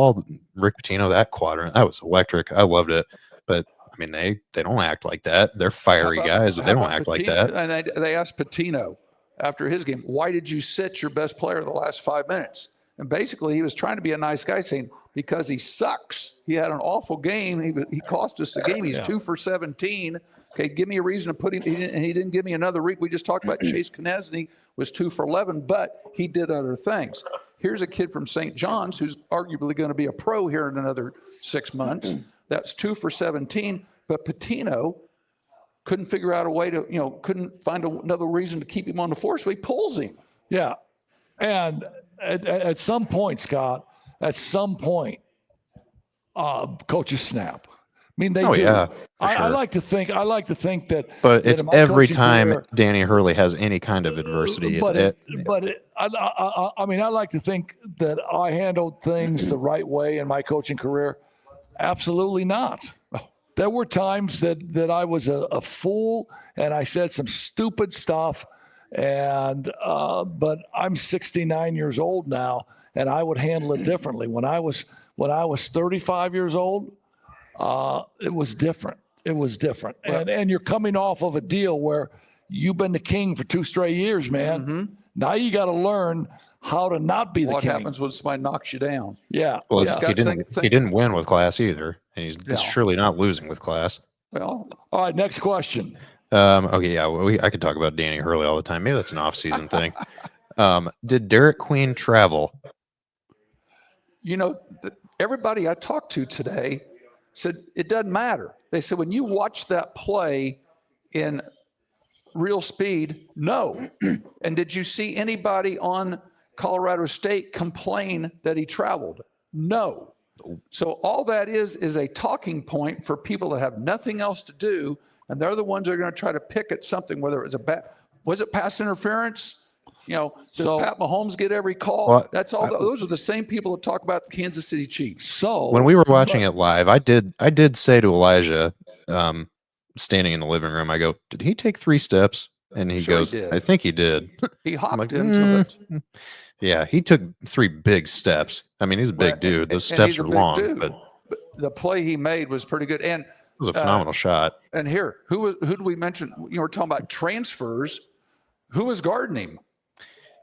Rick Pitino, that quadrant, that was electric. I loved it. But they don't act like that. They're fiery guys, but they don't act like that. And they asked Pitino after his game, "Why did you sit your best player the last 5 minutes?" And basically, he was trying to be a nice guy, saying because he sucks. He had an awful game. He cost us the game. He's 2 for 17. Okay, give me a reason to put him. And he didn't give me another read. We just talked about Chase Knesny was 2 for 11, but he did other things. Here's a kid from St. John's who's arguably going to be a pro here in another 6 months. That's 2 for 17. But Pitino couldn't figure out a way to, couldn't find another reason to keep him on the floor, so he pulls him. Yeah, and at some point, Scott, coaches snap. I mean, they do. Yeah, I like to think that. But it's every time Danny Hurley has any kind of adversity. I like to think that I handled things the right way in my coaching career. Absolutely not. There were times that I was a fool and I said some stupid stuff. But I'm 69 years old now, and I would handle it differently. When I was 35 years old, it was different. It was different. And you're coming off of a deal where you've been the king for 2 straight years, man. Now you got to learn how to not be the What king. happens when somebody knocks you down? Yeah. Well, yeah. he didn't win with class either, and he's surely not losing with class. Well, All right, next question. Okay, yeah, I could talk about Danny Hurley all the time. Maybe that's an off-season thing. Did Derik Queen travel? Everybody I talked to today said it doesn't matter. They said when you watch that play in real speed, no. And did you see anybody on Colorado State complain that he traveled? No. So all that is a talking point for people that have nothing else to do, and they're the ones that are going to try to pick at something, whether it was it pass interference? Does Pat Mahomes get every call? Well, That's all. Those are the same people that talk about the Kansas City Chiefs. So when we were watching it live, I did say to Elijah, standing in the living room, I go, "Did he take 3 steps?" And he goes, "I think he did." He hopped like, into it. Yeah, he took 3 big steps. I mean, he's a big dude. Those steps are long, but the play he made was pretty good. And it was a phenomenal shot. And here, who did we mention? We're talking about transfers. Who was guarding him?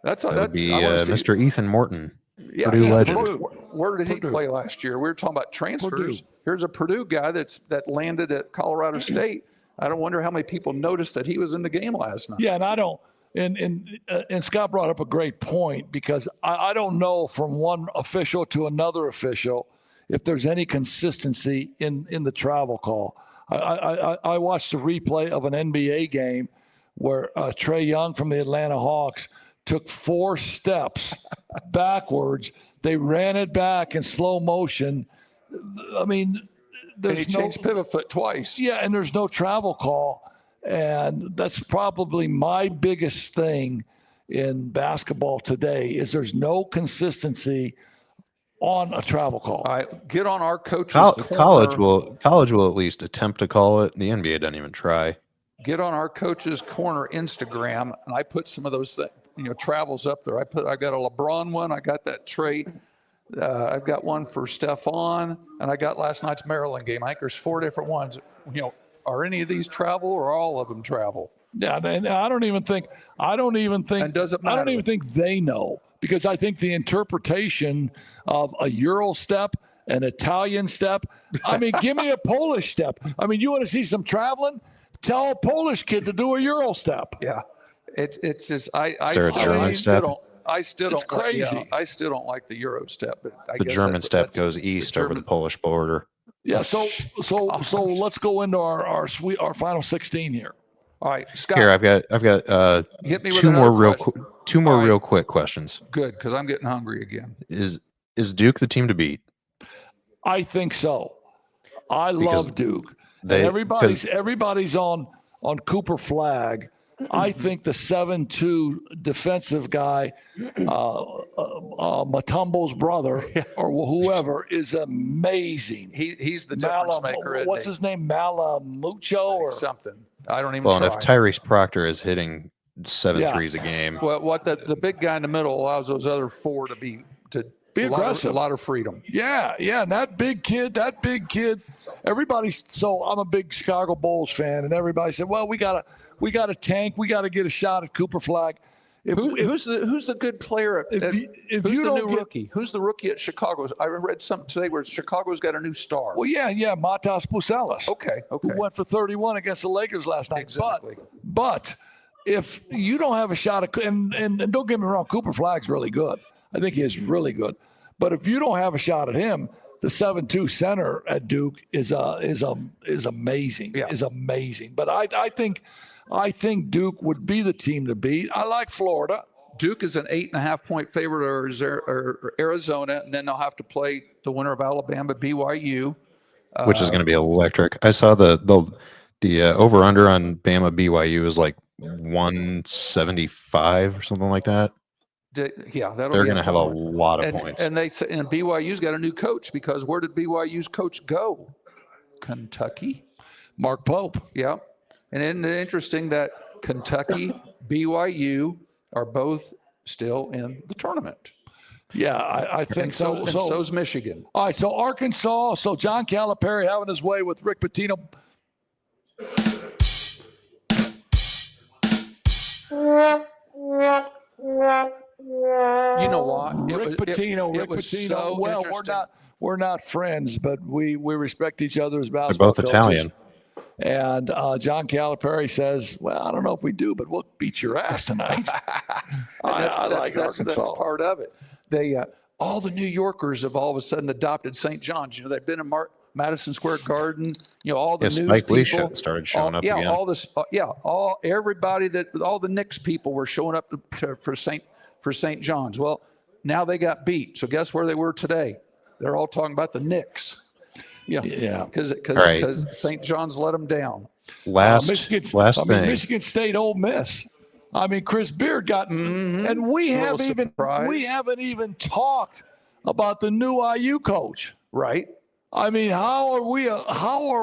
That would be Mr. Ethan Morton, yeah, Purdue legend. Where did he play last year? We were talking about transfers. Here's a Purdue guy that landed at Colorado State. I don't wonder how many people noticed that he was in the game last night. Yeah, and I don't. And Scott brought up a great point, because I don't know from one official to another official if there's any consistency in the travel call. I watched a replay of an NBA game where Trae Young from the Atlanta Hawks took 4 steps backwards. They ran it back in slow motion. I mean, and he changed pivot foot twice. Yeah, and there's no travel call. And that's probably my biggest thing in basketball today, is there's no consistency on a travel call. All right, get on our coach's college will at least attempt to call it. The NBA doesn't even try. Get on our coach's corner Instagram, and I put some of those travels up there. I got a LeBron one. I got that Trae. I've got one for Stephon, and I got last night's Maryland game. I think there's 4 different ones. Are any of these travel, or all of them travel? Yeah, and I don't even think. And does it matter? I don't even think they know, because I think the interpretation of a Euro step, an Italian step. I mean, give me a Polish step. I mean, you want to see some traveling? Tell a Polish kid to do a Euro step. Yeah, it's just I still don't crazy. I still don't like the Euro step, but the German step goes east over the Polish border. Yeah, so let's go into our final 16 here. All right, Scott. Here, I've got hit me two more real quick questions. Good, because I'm getting hungry again. Is Duke the team to beat? I think so. I love Duke. Everybody's on Cooper Flag. I think the 7'2" defensive guy, Mutombo's brother or whoever, is amazing. He's the difference maker. What's his name? Malamucho or something? I don't even. Well, and if Tyrese Proctor is hitting 7 threes a game, well, the big guy in the middle allows those other 4 to be aggressive, a lot of freedom. Yeah, and that big kid. So I'm a big Chicago Bulls fan, and everybody said, "Well, we got to tank. We got to get a shot at Cooper Flag." Who's the good player? Who's the new rookie? Who's the rookie at Chicago? I read something today where Chicago's got a new star. Well, yeah, Matas Bucelis. Okay. Who went for 31 against the Lakers last night. Exactly. But if you don't have a shot at, and don't get me wrong, Cooper Flag's really good. I think he is really good. But if you don't have a shot at him, the 7'2" center at Duke is amazing. Yeah. Is amazing. But I think Duke would be the team to beat. I like Florida. Duke is an 8.5-point favorite or Arizona, and then they'll have to play the winner of Alabama, BYU, which is going to be electric. I saw the over under on Bama BYU is like 175 or something like that. Yeah, they're going to have a lot of points. And BYU's got a new coach, because where did BYU's coach go? Kentucky. Mark Pope. Yeah. And isn't it interesting that Kentucky, BYU are both still in the tournament? Yeah, I think so. And so's Michigan. All right, so Arkansas. So John Calipari having his way with Rick Pitino. You know what? Rick Pitino. It was so well, interesting. we're not friends, but we respect each other as They're basketball both coaches. Italian. And John Calipari says, "Well, I don't know if we do, but we'll beat your ass tonight." I like Arkansas. That's part of it. They all the New Yorkers have all of a sudden adopted St. John's. You know, they've been in Madison Square Garden. You know, all the news Spike Lee people started showing up yeah, again. all this. Everybody all the Knicks people were showing up for St. John's. Well, now they got beat. So guess where they were today? They're all talking about the Knicks. Yeah. Because St. John's let them down. Last thing. Michigan State, Ole Miss. I mean, Chris Beard got, and we haven't even talked about the new IU coach, right? I mean, how are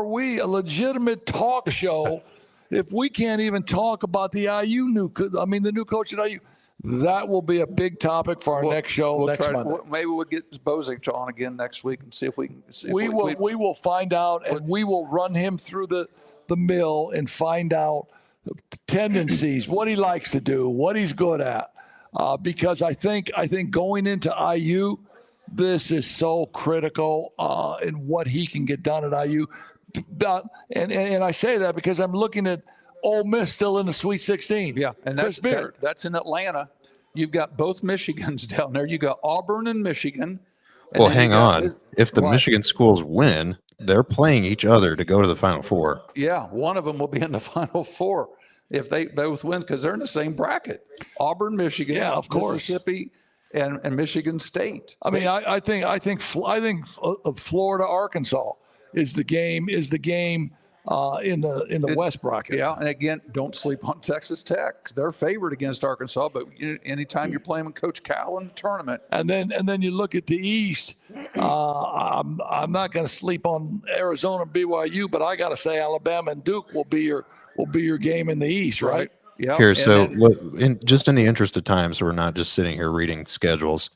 we a legitimate talk show if we can't even talk about the the new coach at IU? That will be a big topic for our next show next Monday. Maybe we'll get Bozich on again next week and see if we can. We will find out, and we will run him through the mill and find out tendencies, what he likes to do, what he's good at. Because I think going into IU, this is so critical in what he can get done at IU. And I say that because I'm looking at Ole Miss still in the Sweet 16. Yeah, and that's in Atlanta. You've got both Michigans down there. You got Auburn and Michigan. Well, hang on. If the Michigan schools win, they're playing each other to go to the Final Four. Yeah, one of them will be in the Final Four if they both win because they're in the same bracket. Auburn, Michigan, of course, Mississippi, and Michigan State. I mean, I think Florida, Arkansas is the game in the West bracket. Yeah, and again, don't sleep on Texas Tech. They're favored against Arkansas, but anytime you're playing with Coach Cal in the tournament. And then you look at the East. I'm not going to sleep on Arizona and BYU, but I got to say Alabama and Duke will be your game in the East, right? Yeah. Here, so in the interest of time, so we're not just sitting here reading schedules.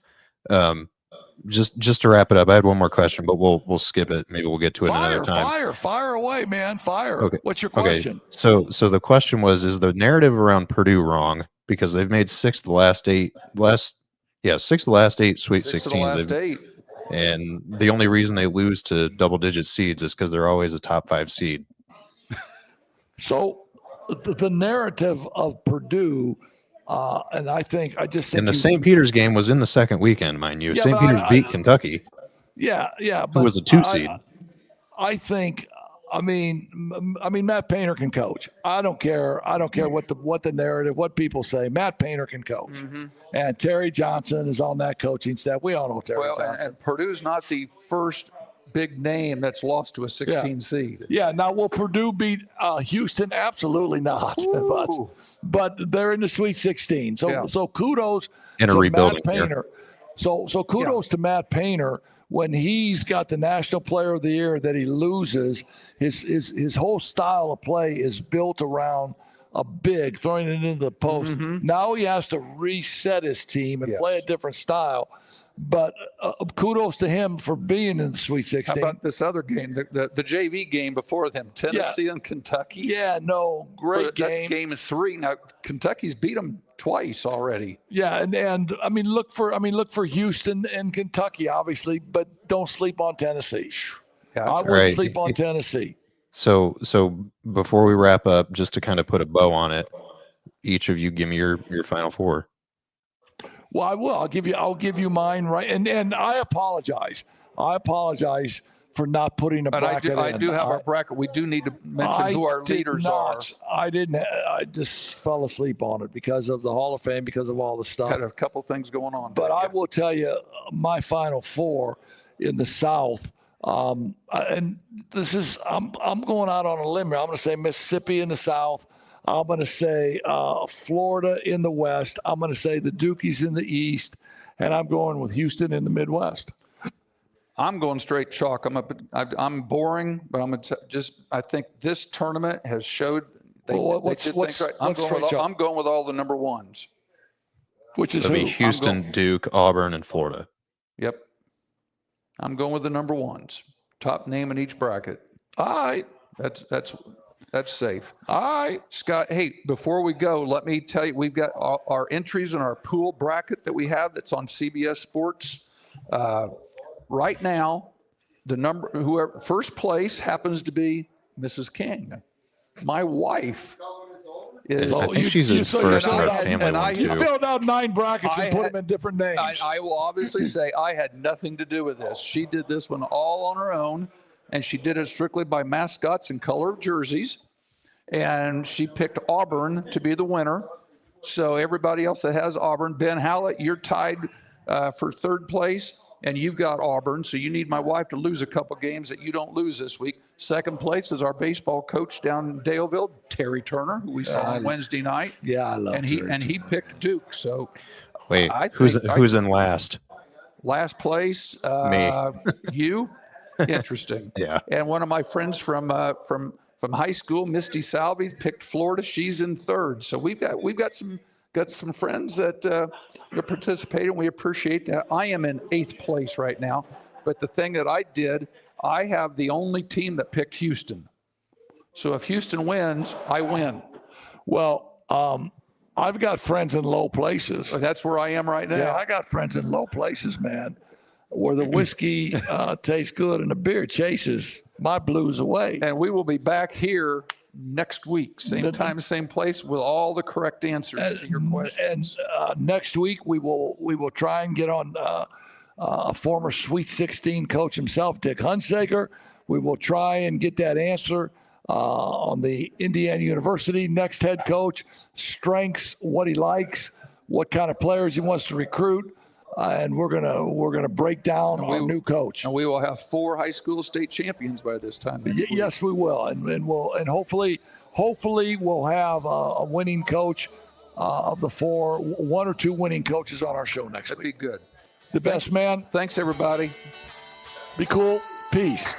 Just to wrap it up, I had one more question, but we'll skip it. Maybe we'll get to it another time. Fire away, man. Fire. Okay. What's your question? Okay. So the question was, is the narrative around Purdue wrong? Because they've made six of the last eight Sweet 16s. And the only reason they lose to double-digit seeds is because they're always a top 5 seed. So the narrative of Purdue, and I think I just said the St. Peter's game was in the second weekend, mind you. Yeah, St. Peter's beat Kentucky. Yeah. Who was a 2 seed. I think. I mean, Matt Painter can coach. I don't care what the narrative, what people say. Matt Painter can coach, and Terry Johnson is on that coaching staff. We all know Terry Johnson. And Purdue's not the first big name that's lost to a 16 seed. Yeah. Now, will Purdue beat Houston? Absolutely not. But they're in the Sweet 16. So kudos in a to rebuilding Matt Painter. So kudos to Matt Painter. When he's got the National Player of the Year that he loses, his whole style of play is built around a big, throwing it into the post. Now he has to reset his team and play a different style. But kudos to him for being in the Sweet 16. How about this other game, the JV game before them, Tennessee and Kentucky? Yeah, no, great game. That's game 3. Now Kentucky's beat them twice already. Yeah, and I mean look for Houston and Kentucky, obviously, but don't sleep on Tennessee. Yeah, I wouldn't sleep on Tennessee. So before we wrap up, just to kind of put a bow on it, each of you give me your Final Four. Well, I will. I'll give you mine, right? And I apologize. For not putting a bracket in. I do have our bracket. We do need to mention who our leaders are. I didn't. I just fell asleep on it because of the Hall of Fame, because of all the stuff. Had a couple things going on. But I will tell you, my Final Four in the South, and this is I'm going out on a limb here. I'm going to say Mississippi in the South. I'm going to say Florida in the West. I'm going to say the Dukies in the East, and I'm going with Houston in the Midwest. I'm going straight chalk. I'm boring, but I think this tournament has showed. I'm going with all the number ones. Which is Houston, Duke, Auburn, and Florida. Yep. I'm going with the number ones. Top name in each bracket. All right. That's That's safe. All right. Scott, hey, before we go, let me tell you, we've got our entries in our pool bracket that we have that's on CBS Sports. Right now, whoever first place happens to be Mrs. King. My wife is. I think she's in first in the family one, You too. filled out 9 brackets and put them in different names. I will obviously say I had nothing to do with this. She did this one all on her own, and she did it strictly by mascots and color of jerseys. And she picked Auburn to be the winner. So everybody else that has Auburn, Ben Hallett, you're tied for 3rd place, and you've got Auburn. So you need my wife to lose a couple games that you don't lose this week. 2nd place is our baseball coach down in Daleville, Terry Turner, who we saw on Wednesday night. Yeah, I love Terry. And he picked Duke. So Wait, who's in last? Last place, Me. You. Interesting. Yeah. And one of my friends from high school, Misty Salvi, picked Florida. She's in 3rd. So we've got some friends that are participating. We appreciate that. I am in 8th place right now. But the thing that I did, I have the only team that picked Houston. So if Houston wins, I win. Well, I've got friends in low places. That's where I am right now. Yeah, I got friends in low places, man, where the whiskey tastes good and the beer chases my blues away. And we will be back here next week, same time, same place, with all the correct answers to your questions. And next week we will try and get on a former Sweet 16 coach himself, Dick Hunsaker. We will try and get that answer on the Indiana University next head coach, strengths, what he likes, what kind of players he wants to recruit. And we're gonna break down our new coach. And we will have 4 high school state champions by this time. Yes, we will, and hopefully we'll have a winning coach of the 4, 1 or 2 winning coaches on our show next week. That'd be good. The best man. Thanks, everybody. Be cool. Peace.